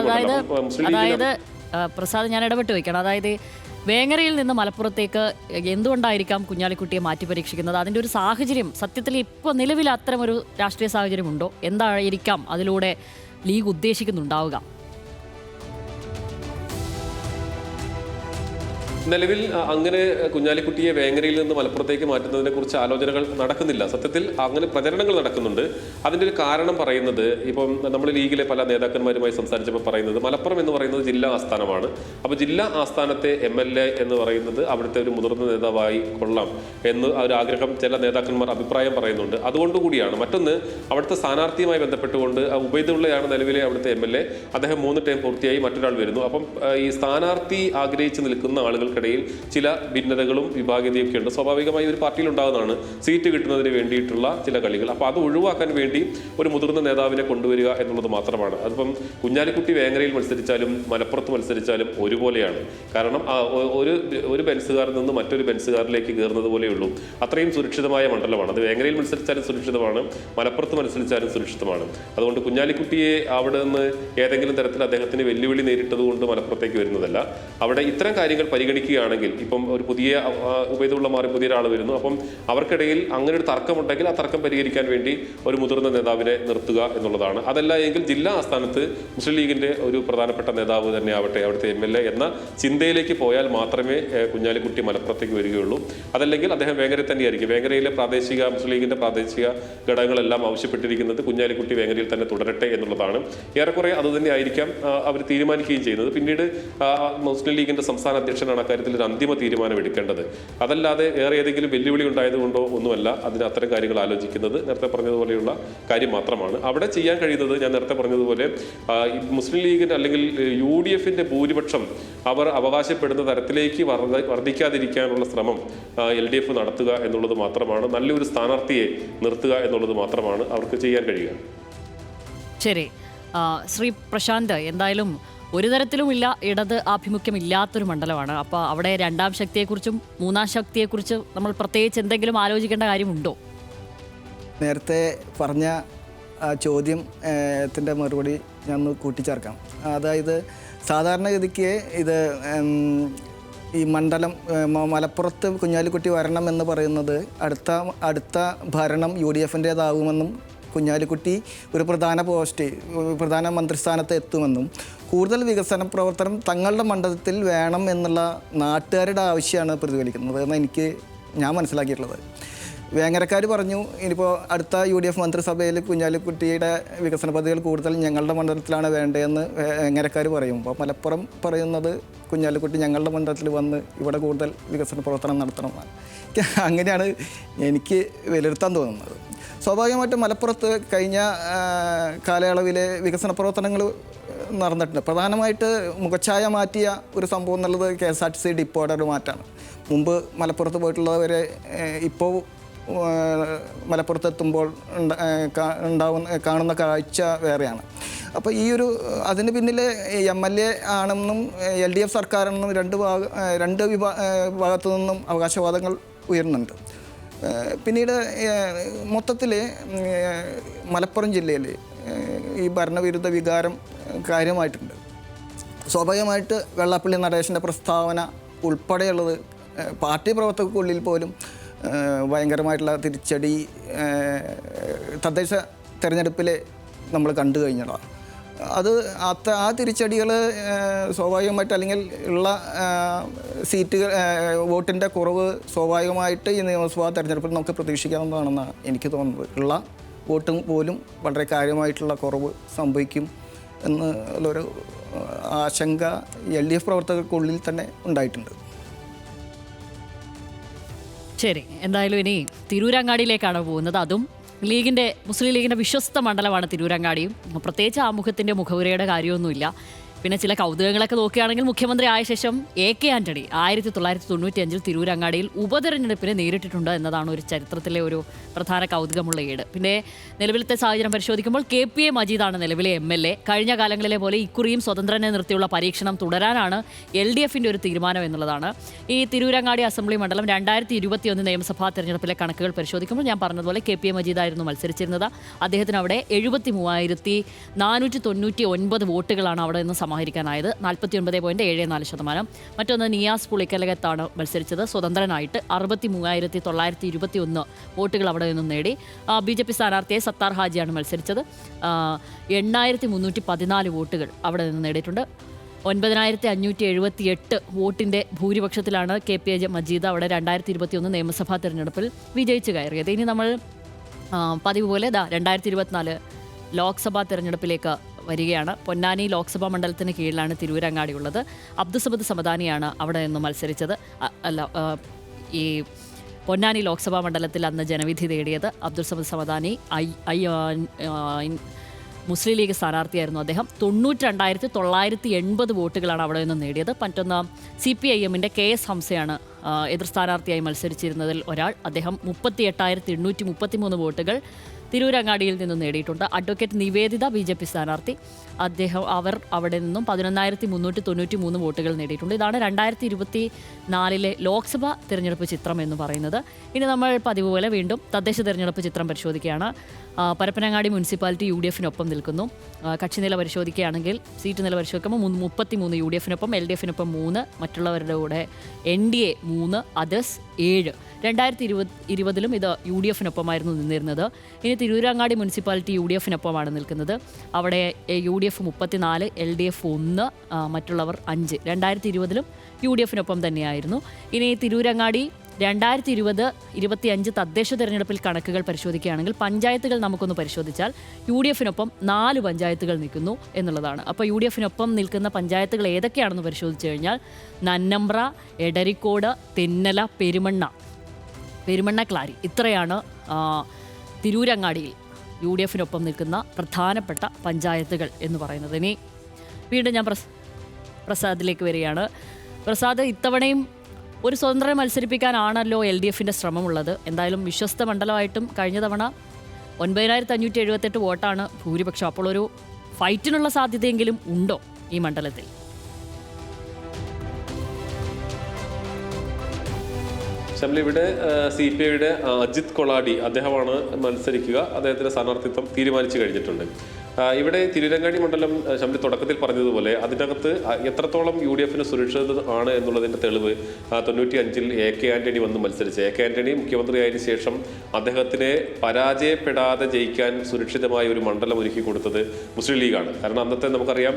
പ്രസാദ്, ഞാൻ ഇടപെട്ട് ചോദിക്കണം. അതായത് വേങ്ങരയിൽ നിന്ന് മലപ്പുറത്തേക്ക് എന്തുകൊണ്ടായിരിക്കാം കുഞ്ഞാലിക്കുട്ടിയെ മാറ്റി പരീക്ഷിക്കുന്നത്? അതിൻ്റെ ഒരു സാഹചര്യം സത്യത്തിൽ ഇപ്പോൾ നിലവിൽ അത്തരം ഒരു രാഷ്ട്രീയ സാഹചര്യമുണ്ടോ? എന്തായിരിക്കാം അതിലൂടെ ലീഗ് ഉദ്ദേശിക്കുന്നുണ്ടാവുക? നിലവിൽ അങ്ങനെ കുഞ്ഞാലിക്കുട്ടിയെ വേങ്ങരയിൽ നിന്ന് മലപ്പുറത്തേക്ക് മാറ്റുന്നതിനെ കുറിച്ച് ആലോചനകൾ നടക്കുന്നില്ല. സത്യത്തിൽ അങ്ങനെ പ്രചരണങ്ങൾ നടക്കുന്നുണ്ട്. അതിൻ്റെ ഒരു കാരണം പറയുന്നത്, ഇപ്പം നമ്മൾ ലീഗിലെ പല നേതാക്കന്മാരുമായി സംസാരിച്ചപ്പോൾ പറയുന്നത് മലപ്പുറം എന്ന് പറയുന്നത് ജില്ലാ ആസ്ഥാനമാണ്. അപ്പോൾ ജില്ലാ ആസ്ഥാനത്തെ MLA എന്ന് പറയുന്നത് അവിടുത്തെ ഒരു മുതിർന്ന നേതാവായി കൊള്ളാം എന്ന് ഒരു ആഗ്രഹം ചില നേതാക്കന്മാർ അഭിപ്രായം പറയുന്നുണ്ട്. അതുകൊണ്ടുകൂടിയാണ്. മറ്റൊന്ന്, അവിടുത്തെ സ്ഥാനാർത്ഥിയുമായി ബന്ധപ്പെട്ടുകൊണ്ട് ഉബൈദുള്ളയാണ് നിലവിലെ അവിടുത്തെ MLA. അദ്ദേഹം 3 ടൈം പൂർത്തിയായി, മറ്റൊരാൾ വരുന്നു. അപ്പം ഈ സ്ഥാനാർത്ഥി ആഗ്രഹിച്ച് നിൽക്കുന്ന ആളുകൾ ിൽ ചില ഭിന്നതകളും വിഭാഗീയതയൊക്കെ ഉണ്ട്. സ്വാഭാവികമായി ഒരു പാർട്ടിയിൽ ഉണ്ടാകുന്നതാണ് സീറ്റ് കിട്ടുന്നതിന് വേണ്ടിയിട്ടുള്ള ചില കളികൾ. അപ്പോൾ അത് ഒഴിവാക്കാൻ വേണ്ടി ഒരു മുതിർന്ന നേതാവിനെ കൊണ്ടുവരിക എന്നുള്ളത് മാത്രമാണ്. അതിപ്പം കുഞ്ഞാലിക്കുട്ടി വേങ്ങരയിൽ മത്സരിച്ചാലും മലപ്പുറത്ത് മത്സരിച്ചാലും ഒരുപോലെയാണ്. കാരണം ഒരു ബെൻസുകാരിൽ നിന്ന് മറ്റൊരു ബെൻസുകാരിലേക്ക് കയറുന്നത് പോലെയുള്ളൂ. അത്രയും സുരക്ഷിതമായ മണ്ഡലമാണ് അത്. വേങ്ങരയിൽ മത്സരിച്ചാലും സുരക്ഷിതമാണ്, മലപ്പുറത്ത് മത്സരിച്ചാലും സുരക്ഷിതമാണ്. അതുകൊണ്ട് കുഞ്ഞാലിക്കുട്ടിയെ അവിടെ നിന്ന് ഏതെങ്കിലും തരത്തിൽ അദ്ദേഹത്തിന് വെല്ലുവിളി നേരിട്ടതുകൊണ്ട് മലപ്പുറത്തേക്ക് വരുന്നതല്ല. അവിടെ ഇത്തരം കാര്യങ്ങൾ പരിഗണിക്കുകയാണെങ്കിൽ, ഇപ്പം ഒരു പുതിയ ഉബൈദുള്ള മാറി പുതിയ ഒരാൾ വരുന്നു, അപ്പം അവർക്കിടയിൽ അങ്ങനെ ഒരു തർക്കമുണ്ടെങ്കിൽ ആ തർക്കം പരിഹരിക്കാൻ വേണ്ടി ഒരു മുതിർന്ന നേതാവിനെ നിർത്തുക എന്നുള്ളതാണ്. അതല്ല എങ്കിൽ ജില്ലാ ആസ്ഥാനത്ത് മുസ്ലിം ലീഗിൻ്റെ ഒരു പ്രധാനപ്പെട്ട നേതാവ് തന്നെ ആവട്ടെ, അവിടുത്തെ MLA എന്ന ചിന്തയിലേക്ക് പോയാൽ മാത്രമേ കുഞ്ഞാലിക്കുട്ടി മലപ്പുറത്തേക്ക് വരികയുള്ളൂ. അതല്ലെങ്കിൽ അദ്ദേഹം വേങ്ങരയിൽ തന്നെയായിരിക്കും. വേങ്ങരയിലെ മുസ്ലിം ലീഗിൻ്റെ പ്രാദേശിക ഘടകങ്ങളെല്ലാം ആവശ്യപ്പെട്ടിരിക്കുന്നത് കുഞ്ഞാലിക്കുട്ടി വേങ്ങരയിൽ തന്നെ തുടരട്ടെ എന്നുള്ളതാണ്. ഏറെക്കുറെ അതുതന്നെ ആയിരിക്കാം അവർ തീരുമാനിക്കുകയും ചെയ്യുന്നത്. പിന്നീട് മുസ്ലിം ലീഗിൻ്റെ സംസ്ഥാന അധ്യക്ഷനാണ് അക്കാര്യത്തിൽ ഒരു അന്തിമ തീരുമാനം എടുക്കേണ്ടത്. അതല്ലാതെ വേറെ ഏതെങ്കിലും വെല്ലുവിളി ഉണ്ടായതുകൊണ്ടോ ഒന്നുമല്ല അതിന് അത്തരം കാര്യങ്ങൾ ആലോചിക്കുന്നത്. നേരത്തെ പറഞ്ഞതുപോലെയുള്ള കാര്യം മാത്രമാണ് അവിടെ ചെയ്യാൻ കഴിയുന്നത്. ഞാൻ നേരത്തെ പറഞ്ഞതുപോലെ മുസ്ലിം ലീഗിന് അല്ലെങ്കിൽ UDF-ന്റെ ഭൂരിപക്ഷം അവർ അവകാശപ്പെടുന്ന തരത്തിലേക്ക് വർദ്ധിക്കാതിരിക്കാനുള്ള ശ്രമം LDF നടത്തുക എന്നുള്ളത് മാത്രമാണ്. നല്ലൊരു സ്ഥാനാർത്ഥിയെ നിർത്തുക എന്നുള്ളത് മാത്രമാണ് അവർക്ക് ചെയ്യാൻ കഴിയുക. ശരി, ശ്രീ പ്രശാന്ത്, എന്തായാലും ഒരു തരത്തിലുമില്ല ഇടത് ആഭിമുഖ്യമില്ലാത്തൊരു മണ്ഡലമാണ്. അപ്പോൾ അവിടെ രണ്ടാം ശക്തിയെക്കുറിച്ചും മൂന്നാം ശക്തിയെക്കുറിച്ചും നമ്മൾ പ്രത്യേകിച്ച് എന്തെങ്കിലും ആലോചിക്കേണ്ട കാര്യമുണ്ടോ? നേരത്തെ പറഞ്ഞ ആ ചോദ്യത്തിൻ്റെ മറുപടി ഞാൻ ഒന്ന് കൂട്ടിച്ചേർക്കാം. അതായത് സാധാരണഗതിക്ക് ഇത് ഈ മണ്ഡലം മലപ്പുറത്ത് കുഞ്ഞാലിക്കുട്ടി വരണം എന്ന് പറയുന്നത് അടുത്ത ഭരണം UDF-ൻ്റേതാകുമെന്നും കുഞ്ഞാലിക്കുട്ടി ഒരു പ്രധാന മന്ത്രിസ്ഥാനത്ത് എത്തുമെന്നും കൂടുതൽ വികസന പ്രവർത്തനം തങ്ങളുടെ മണ്ഡലത്തിൽ വേണം എന്നുള്ള നാട്ടുകാരുടെ ആവശ്യമാണ് പ്രതിഫലിക്കുന്നത് എന്ന് ഞാൻ മനസ്സിലാക്കിയിട്ടുള്ളത്. വേങ്ങരക്കാർ പറഞ്ഞു ഇനിയിപ്പോൾ അടുത്ത UDF മന്ത്രിസഭയിൽ കുഞ്ഞാലിക്കുട്ടിയുടെ വികസന പദ്ധതികൾ കൂടുതൽ ഞങ്ങളുടെ മണ്ഡലത്തിലാണ് വേണ്ടതെന്ന് വേങ്ങരക്കാർ പറയുമ്പോൾ മലപ്പുറം പറയുന്നത് കുഞ്ഞാലിക്കുട്ടി ഞങ്ങളുടെ മണ്ഡലത്തിൽ വന്ന് ഇവിടെ കൂടുതൽ വികസന പ്രവർത്തനം നടത്തണമെന്നാണ്. അങ്ങനെയാണ് എനിക്ക് വിലയിരുത്താൻ തോന്നുന്നത്. സ്വാഭാവികമായിട്ടും മലപ്പുറത്ത് കഴിഞ്ഞ കാലയളവിലെ വികസന പ്രവർത്തനങ്ങൾ നടന്നിട്ടുണ്ട്. പ്രധാനമായിട്ട് മുഖച്ഛായ മാറ്റിയ ഒരു സംഭവം എന്നുള്ളത് KSRTC ഡിപ്പോയുടെ ഒരു മാറ്റമാണ്. മുമ്പ് മലപ്പുറത്ത് പോയിട്ടുള്ളവരെ ഇപ്പോൾ മലപ്പുറത്തെത്തുമ്പോൾ കാണുന്ന കാഴ്ച വേറെയാണ്. അപ്പോൾ അതിന് പിന്നിൽ MLA ആണെന്നും LDF സർക്കാരാണെന്നും രണ്ട് വിഭാഗത്തു നിന്നും അവകാശവാദങ്ങൾ ഉയരുന്നുണ്ട്. പിന്നീട് മൊത്തത്തിൽ മലപ്പുറം ജില്ലയിൽ ഈ ഭരണവിരുദ്ധ വികാരം കാര്യമായിട്ടുണ്ട്. സ്വാഭാവികമായിട്ട് വെള്ളാപ്പള്ളി നടേശൻ്റെ പ്രസ്താവന ഉൾപ്പെടെയുള്ളത് പാർട്ടി പ്രവർത്തകർക്കുള്ളിൽ പോലും ഭയങ്കരമായിട്ടുള്ള തിരിച്ചടി തദ്ദേശ തെരഞ്ഞെടുപ്പിൽ നമ്മൾ കണ്ടു കഴിഞ്ഞതാണ്. ആ തിരിച്ചടികൾ സ്വാഭാവികമായിട്ട് അല്ലെങ്കിൽ ഉള്ള സീറ്റുകൾ വോട്ടിൻ്റെ കുറവ് സ്വാഭാവികമായിട്ട് ഈ നിയമസഭാ തെരഞ്ഞെടുപ്പിൽ നമുക്ക് പ്രതീക്ഷിക്കാവുന്നതാണെന്നാണ് എനിക്ക് തോന്നുന്നത്. ഉള്ള വോട്ടും പോലും വളരെ കാര്യമായിട്ടുള്ള കുറവ് സംഭവിക്കും എന്നുള്ളൊരു ആശങ്ക LDF പ്രവർത്തകർക്കുള്ളിൽ തന്നെ ഉണ്ടായിട്ടുണ്ട്. ശരി, എന്തായാലും ഇനി തിരൂരങ്ങാടിയിലേക്കാണ് പോകുന്നത്. അതും മുസ്ലിം ലീഗിൻ്റെ വിശ്വസ്ത മണ്ഡലമാണ് തിരൂരങ്ങാടിയും. പ്രത്യേകിച്ച് ആമുഖത്തിൻ്റെ മുഖവുരയുടെ കാര്യമൊന്നുമില്ല. പിന്നെ ചില കൗതുകങ്ങളൊക്കെ നോക്കുകയാണെങ്കിൽ മുഖ്യമന്ത്രി ആയ ശേഷം AK ആൻ്റണി 1995 തിരൂരങ്ങാടിയിൽ ഉപതെരഞ്ഞെടുപ്പിനെ നേരിട്ടിട്ടുണ്ട് എന്നതാണ് ഒരു ചരിത്രത്തിലെ ഒരു പ്രധാന കൗതുകമുള്ള ഏട്. പിന്നെ നിലവിലത്തെ സാഹചര്യം പരിശോധിക്കുമ്പോൾ KPA മജീദാണ് നിലവിലെ MLA. കഴിഞ്ഞ കാലങ്ങളിലെ പോലെ ഇക്കുറിയും സ്വതന്ത്രനെ നിർത്തിയുള്ള പരീക്ഷണം തുടരാനാണ് LDF-ൻ്റെ ഒരു തീരുമാനം എന്നുള്ളതാണ്. ഈ തിരൂരങ്ങാടി അസംബ്ലി മണ്ഡലം 2021 നിയമസഭാ തെരഞ്ഞെടുപ്പിലെ കണക്കുകൾ പരിശോധിക്കുമ്പോൾ ഞാൻ പറഞ്ഞതുപോലെ KPA മജീദായിരുന്നു മത്സരിച്ചിരുന്നത്. അദ്ദേഹത്തിന് അവിടെ 73,499 വോട്ടുകളാണ് അവിടെ നിന്ന് സമാഹരിക്കാനായത്. 49.74%. മറ്റൊന്ന് നിയാസ് പുളിക്കലകത്താണ് മത്സരിച്ചത് സ്വതന്ത്രനായിട്ട്. 63,921 വോട്ടുകൾ അവിടെ നിന്നും നേടി. BJP സ്ഥാനാർത്ഥിയായി സത്താർ ഹാജിയാണ് മത്സരിച്ചത്. 8,314 വോട്ടുകൾ അവിടെ നിന്ന് നേടിയിട്ടുണ്ട്. 9,578 വോട്ടിൻ്റെ ഭൂരിപക്ഷത്തിലാണ് KPA മജീദ് അവിടെ 2021 നിയമസഭാ തെരഞ്ഞെടുപ്പിൽ വിജയിച്ചു കയറിയത്. ഇനി നമ്മൾ പതിവ് പോലെ 2024 ലോക്സഭാ തെരഞ്ഞെടുപ്പിലേക്ക് വരികയാണ്. പൊന്നാനി ലോക്സഭാ മണ്ഡലത്തിന് കീഴിലാണ് തിരൂരങ്ങാടി ഉള്ളത്. അബ്ദുസമദ് സമദാനിയാണ് അവിടെ നിന്ന് മത്സരിച്ചത്. ഈ പൊന്നാനി ലോക്സഭാ മണ്ഡലത്തിൽ അന്ന് ജനവിധി നേടിയത് അബ്ദുസമദ് സമദാനി മുസ്ലിം ലീഗ് സ്ഥാനാർത്ഥിയായിരുന്നു. അദ്ദേഹം 92,980 വോട്ടുകളാണ് അവിടെ നിന്ന് നേടിയത്. മറ്റൊന്ന് CPIM-ൻ്റെ KS ഹംസയാണ് എതിർ സ്ഥാനാർത്ഥിയായി മത്സരിച്ചിരുന്നതിൽ ഒരാൾ. അദ്ദേഹം 38,833 വോട്ടുകൾ തിരൂരങ്ങാടിയിൽ നിന്നും നേടിയിട്ടുണ്ട്. അഡ്വക്കേറ്റ് നിവേദിത BJP സ്ഥാനാർത്ഥി, അവർ അവിടെ നിന്നും 11,393 വോട്ടുകൾ നേടിയിട്ടുണ്ട്. ഇതാണ് 2024 ലോക്സഭാ തിരഞ്ഞെടുപ്പ് ചിത്രം എന്ന് പറയുന്നത്. ഇനി നമ്മൾ പതിവ് പോലെ വീണ്ടും തദ്ദേശ തിരഞ്ഞെടുപ്പ് ചിത്രം പരിശോധിക്കുകയാണ്. പരപ്പനങ്ങാടി മുനിസിപ്പാലിറ്റി UDF-നൊപ്പം നിൽക്കുന്നു. കക്ഷി നില പരിശോധിക്കുകയാണെങ്കിൽ സീറ്റ് നില പരിശോധിക്കുമ്പോൾ 33 UDF-നൊപ്പം, LDF-നൊപ്പം 3, മറ്റുള്ളവരുടെ കൂടെ NDA 3, അതേഴ്സ് 7. 2020 ഇത് UDF-നൊപ്പമായിരുന്നു നിന്നിരുന്നത്. ഇനി തിരൂരങ്ങാടി മുനിസിപ്പാലിറ്റി UDF-നൊപ്പമാണ് നിൽക്കുന്നത്. അവിടെ UDF 34, LDF 1, മറ്റുള്ളവർ 5. 2020 UDF-നൊപ്പം തന്നെയായിരുന്നു. ഇനി തിരൂരങ്ങാടി 2020-25 തദ്ദേശ തെരഞ്ഞെടുപ്പിൽ കണക്കുകൾ പരിശോധിക്കുകയാണെങ്കിൽ പഞ്ചായത്തുകൾ നമുക്കൊന്ന് പരിശോധിച്ചാൽ UDF-നൊപ്പം 4 പഞ്ചായത്തുകൾ നിൽക്കുന്നു എന്നുള്ളതാണ്. അപ്പോൾ UDF-നൊപ്പം നിൽക്കുന്ന പഞ്ചായത്തുകൾ ഏതൊക്കെയാണെന്ന് പരിശോധിച്ച് കഴിഞ്ഞാൽ നന്നമ്പ്ര, എടരിക്കോട്, തെന്നല, പെരുമണ്ണക്ലാരി, ഇത്രയാണ് തിരൂരങ്ങാടിയിൽ UDF-നൊപ്പം നിൽക്കുന്ന പ്രധാനപ്പെട്ട പഞ്ചായത്തുകൾ എന്ന് പറയുന്നത്. ഇനി വീണ്ടും ഞാൻ പ്രസാദിലേക്ക് വരികയാണ്. പ്രസാദ്, ഇത്തവണയും ഒരു സ്വതന്ത്രനെ മത്സരിപ്പിക്കാനാണല്ലോ LDF-ൻ്റെ ശ്രമമുള്ളത്. എന്തായാലും വിശ്വസ്ത മണ്ഡലമായിട്ടും കഴിഞ്ഞ തവണ 9,578 വോട്ടാണ് ഭൂരിപക്ഷം. അപ്പോൾ ഒരു ഫൈറ്റിനുള്ള സാധ്യതയെങ്കിലും ഉണ്ടോ ഈ മണ്ഡലത്തിൽ? ഷംലി, ഇവിടെ CPIയുടെ അജിത് കൊളാടി അദ്ദേഹമാണ് മത്സരിക്കുക. അദ്ദേഹത്തിന്റെ സ്ഥാനാർത്ഥിത്വം തീരുമാനിച്ചു കഴിഞ്ഞിട്ടുണ്ട്. ഇവിടെ തിരുരങ്ങാടി മണ്ഡലം ഷംലി തുടക്കത്തിൽ പറഞ്ഞതുപോലെ അതിനകത്ത് എത്രത്തോളം UDF സുരക്ഷിതത ആണ് എന്നുള്ളതിന്റെ തെളിവ് 95-ൽ AK ആന്റണി വന്ന് മത്സരിച്ച് AK ആന്റണി മുഖ്യമന്ത്രിയായതിനു ശേഷം അദ്ദേഹത്തിനെ പരാജയപ്പെടാതെ ജയിക്കാൻ സുരക്ഷിതമായ ഒരു മണ്ഡലം ഒരുക്കി കൊടുത്തത് മുസ്ലിം ലീഗാണ്. കാരണം അന്നത്തെ നമുക്കറിയാം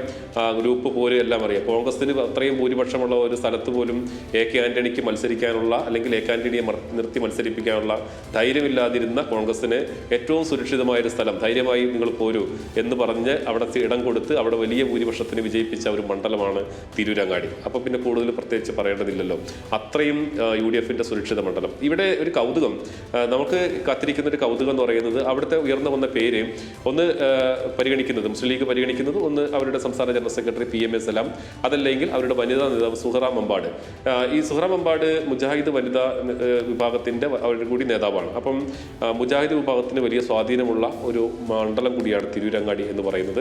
ഗ്രൂപ്പ് പോലും എല്ലാം അറിയാം. കോൺഗ്രസിന് അത്രയും ഭൂരിപക്ഷമുള്ള ഒരു സ്ഥലത്ത് പോലും AK ആന്റണിക്ക് മത്സരിക്കാനുള്ള അല്ലെങ്കിൽ AK ആന്റണിയെ നിർത്തി മത്സരിപ്പിക്കാനുള്ള ധൈര്യമില്ലാതിരുന്ന കോൺഗ്രസിന് ഏറ്റവും സുരക്ഷിതമായൊരു സ്ഥലം ധൈര്യമായി നിങ്ങൾ പോരൂ എന്ന് പറഞ്ഞ് അവിടെ ഇടം കൊടുത്ത് അവിടെ വലിയ ഭൂരിപക്ഷത്തിന് വിജയിപ്പിച്ച ഒരു മണ്ഡലമാണ് തിരൂരങ്ങാടി. അപ്പോൾ പിന്നെ കൂടുതൽ പ്രത്യേകിച്ച് പറയേണ്ടതില്ലല്ലോ. അത്രയും UDF സുരക്ഷിത മണ്ഡലം. ഇവിടെ ഒരു കൗതുകം, നമുക്ക് കാത്തിരിക്കുന്ന ഒരു കൗതുകം എന്ന് പറയുന്നത് അവിടുത്തെ ഉയർന്നു വന്ന പേര് ഒന്ന് പരിഗണിക്കുന്നത് മുസ്ലിം ലീഗ് പരിഗണിക്കുന്നത് ഒന്ന് അവരുടെ സംസ്ഥാന ജനറൽ സെക്രട്ടറി PMA സലാം, അതല്ലെങ്കിൽ അവരുടെ വനിതാ നേതാവ് സുഹറ മമ്പാട്. ഈ സുഹറ മമ്പാട് മുജാഹിദ് വനിതാ വിഭാഗത്തിന്റെ അവരുടെ കൂടി നേതാവാണ്. അപ്പം മുജാഹിദ് വിഭാഗത്തിന് വലിയ സ്വാധീനമുള്ള ഒരു മണ്ഡലം കൂടിയാണ് തിരൂരങ്ങാടി എന്ന് പറയുന്നത്.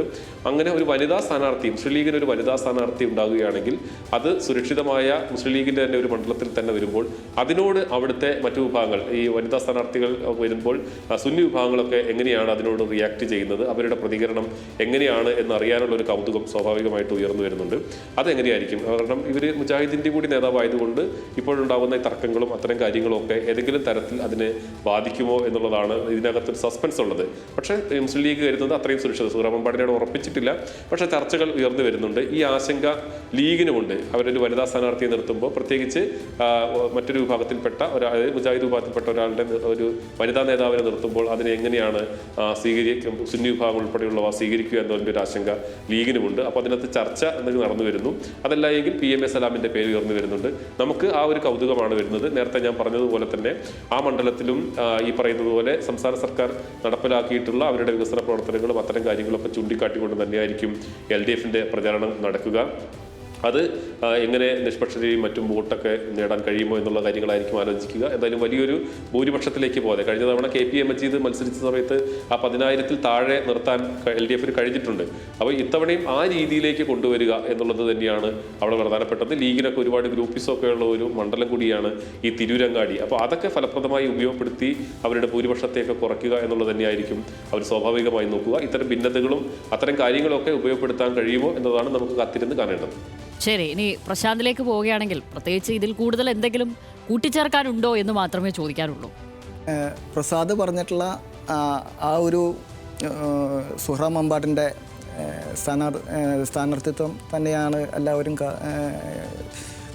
അങ്ങനെ ഒരു വനിതാ സ്ഥാനാർത്ഥി മുസ്ലിം ലീഗിന് ഒരു വനിതാ സ്ഥാനാർത്ഥി ഉണ്ടാകുകയാണെങ്കിൽ അത് സുരക്ഷിതമായ മുസ്ലിം ലീഗിന്റെ തന്നെ ഒരു മണ്ഡലത്തിൽ തന്നെ വരുമ്പോൾ അതിനോട് അവിടുത്തെ മറ്റു വിഭാഗങ്ങൾ ഈ വനിതാ സ്ഥാനാർത്ഥികൾ വരുമ്പോൾ സുന്നി വിഭാഗങ്ങളൊക്കെ എങ്ങനെയാണ് അതിനോട് റിയാക്ട് ചെയ്യുന്നത്, അവരുടെ പ്രതികരണം എങ്ങനെയാണ് എന്നറിയാനുള്ള ഒരു കൗതുകം സ്വാഭാവികമായിട്ട് ഉയർന്നു വരുന്നുണ്ട്. അതെങ്ങനെയായിരിക്കും? കാരണം ഇവർ മുജാഹിദിന്റെ കൂടി നേതാവായതുകൊണ്ട് ഇപ്പോഴുണ്ടാകുന്ന തർക്കങ്ങളും അത്തരം കാര്യങ്ങളും ഒക്കെ ഏതെങ്കിലും തരത്തിൽ അതിനെ ബാധിക്കുമോ എന്നുള്ളതാണ് ഇതിനകത്തൊരു സസ്പെൻസ് ഉള്ളത്. പക്ഷേ മുസ്ലിം ലീഗ് കരുതുന്നത് അത്രയും സുരക്ഷിത സുഹറമമ്പാടിനോട് ഉറപ്പിച്ചിട്ടില്ല. പക്ഷേ ചർച്ചകൾ ഉയർന്നു വരുന്നുണ്ട്. ഈ ആശങ്ക ലീഗിനുമുണ്ട്. അവരൊരു വനിതാ സ്ഥാനാർത്ഥിയെ നിർത്തുമ്പോൾ പ്രത്യേകിച്ച് മറ്റൊരു വിഭാഗത്തിൽപ്പെട്ട മുജാഹിദ് വിഭാഗത്തിൽപ്പെട്ട ഒരാളുടെ ഒരു വനിതാ നേതാവിനെ നിർത്തുമ്പോൾ അതിനെ എങ്ങനെയാണ് സ്വീകരിക്കും, സുന്നി വിഭാഗം ഉൾപ്പെടെയുള്ളവ സ്വീകരിക്കുക എന്നതിൻ്റെ ഒരു ആശങ്ക ലീഗിനുമുണ്ട്. അപ്പോൾ അതിനകത്ത് ചർച്ച എന്തെങ്കിലും നടന്നു വരുന്നു. അതല്ല എങ്കിൽ PMA സലാമിൻ്റെ പേര് ഉയർന്നു വരുന്നുണ്ട്. നമുക്ക് ആ ഒരു കൗതുകമാണ് വരുന്നത്. നേരത്തെ ഞാൻ പറഞ്ഞതുപോലെ തന്നെ ആ മണ്ഡലത്തിലും ഈ പറയുന്നത് പോലെ സംസ്ഥാന സർക്കാർ നടപ്പിലാക്കിയിട്ടുള്ള അവരുടെ വികസന പ്രവർത്തനങ്ങളും അത്തരം കാര്യങ്ങളൊക്കെ ചൂണ്ടിക്കാട്ടിക്കൊണ്ട് തന്നെയായിരിക്കും LDF പ്രചാരണം നടക്കുക. അത് എങ്ങനെ നിഷ്പക്ഷതയും മറ്റും വോട്ടൊക്കെ നേടാൻ കഴിയുമോ എന്നുള്ള കാര്യങ്ങളായിരിക്കും ആലോചിക്കുക. എന്തായാലും വലിയൊരു ഭൂരിപക്ഷത്തിലേക്ക് പോകാതെ കഴിഞ്ഞ തവണ KP മജീദ് മത്സരിച്ച സമയത്ത് ആ 10,000-ൽ താഴെ നിർത്താൻ LDF കഴിഞ്ഞിട്ടുണ്ട്. അപ്പോൾ ഇത്തവണയും ആ രീതിയിലേക്ക് കൊണ്ടുവരിക എന്നുള്ളത് തന്നെയാണ് അവിടെ പ്രധാനപ്പെട്ടത്. ലീഗിനൊക്കെ ഒരുപാട് ഗ്രൂപ്പിസൊക്കെ ഉള്ള ഒരു മണ്ഡലം കൂടിയാണ് ഈ തിരൂരങ്ങാടി. അപ്പോൾ അതൊക്കെ ഫലപ്രദമായി ഉപയോഗപ്പെടുത്തി അവരുടെ ഭൂരിപക്ഷത്തെയൊക്കെ കുറയ്ക്കുക എന്നുള്ളത് തന്നെയായിരിക്കും അവർ സ്വാഭാവികമായി നോക്കുക. ഇത്തരം ഭിന്നതകളും അത്തരം കാര്യങ്ങളൊക്കെ ഉപയോഗപ്പെടുത്താൻ കഴിയുമോ എന്നതാണ് നമുക്ക് കാത്തിരുന്ന് കാണേണ്ടത്. ശരി, ഇനി പ്രശാന്തിലേക്ക് പോവുകയാണെങ്കിൽ പ്രത്യേകിച്ച് ഇതിൽ കൂടുതൽ എന്തെങ്കിലും കൂട്ടിച്ചേർക്കാനുണ്ടോ എന്ന് മാത്രമേ ചോദിക്കാനുള്ളൂ. പ്രസാദ് പറഞ്ഞിട്ടുള്ള ആ ഒരു സുഹറ മമ്പാടിൻ്റെ സ്ഥാനാർത്ഥിത്വം തന്നെയാണ് എല്ലാവരും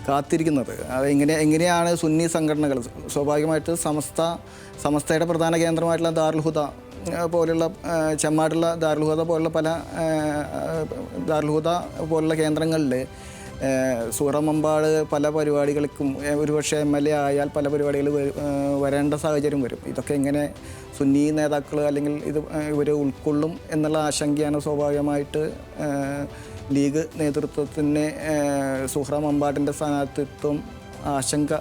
കാത്തിരിക്കുന്നത്. അത് എങ്ങനെയാണ് സുന്നി സംഘടനകൾ സ്വാഭാവികമായിട്ട് സമസ്തയുടെ പ്രധാന കേന്ദ്രമായിട്ടുള്ള ദാറുൽ ഹുദ പോലുള്ള ചെമ്മാടുള്ള ദാറുൽ ഹുദ പോലുള്ള കേന്ദ്രങ്ങളിൽ സുഹറ മമ്പാട് പല പരിപാടികൾക്കും ഒരുപക്ഷെ MLA ആയാൽ പല പരിപാടികൾ വരേണ്ട സാഹചര്യം വരും. ഇതൊക്കെ എങ്ങനെ സുന്നി നേതാക്കൾ അല്ലെങ്കിൽ ഇവർ ഉൾക്കൊള്ളും എന്നുള്ള ആശങ്കയാണ് സ്വാഭാവികമായിട്ട് ലീഗ് നേതൃത്വത്തിന് സുഹറ മമ്പാടിൻ്റെ സ്ഥാനാർത്ഥിത്വം ആശങ്ക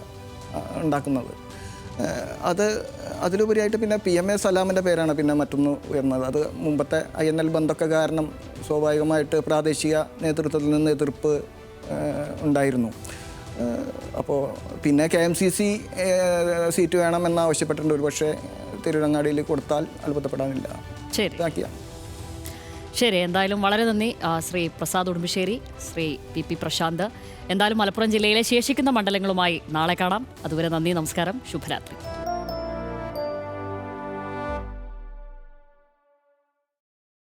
ഉണ്ടാക്കുന്നത്. അതിലുപരിയായിട്ട് പിന്നെ PMA സലാമിൻ്റെ പേരാണ് പിന്നെ മറ്റൊന്ന് ഉയർന്നത്. അത് മുമ്പത്തെ INL ബന്ധമൊക്കെ കാരണം സ്വാഭാവികമായിട്ട് പ്രാദേശിക നേതൃത്വത്തിൽ നിന്ന് എതിർപ്പ് ഉണ്ടായിരുന്നു. അപ്പോൾ പിന്നെ KMCC സീറ്റ് വേണമെന്ന് ആവശ്യപ്പെട്ടിട്ടുണ്ട്. ഒരുപക്ഷെ തിരുരങ്ങാടിയിൽ കൊടുത്താൽ അത്ഭുതപ്പെടാനില്ല. ശരി, എന്തായാലും വളരെ നന്ദി ശ്രീ പ്രസാദ് ഉടുമ്പശ്ശേരി, ശ്രീ PP പ്രശാന്ത്. എന്തായാലും മലപ്പുറം ജില്ലയിലെ ശേഷിക്കുന്ന മണ്ഡലങ്ങളുമായി നാളെ കാണാം. അതുവരെ നന്ദി, നമസ്കാരം, ശുഭരാത്രി.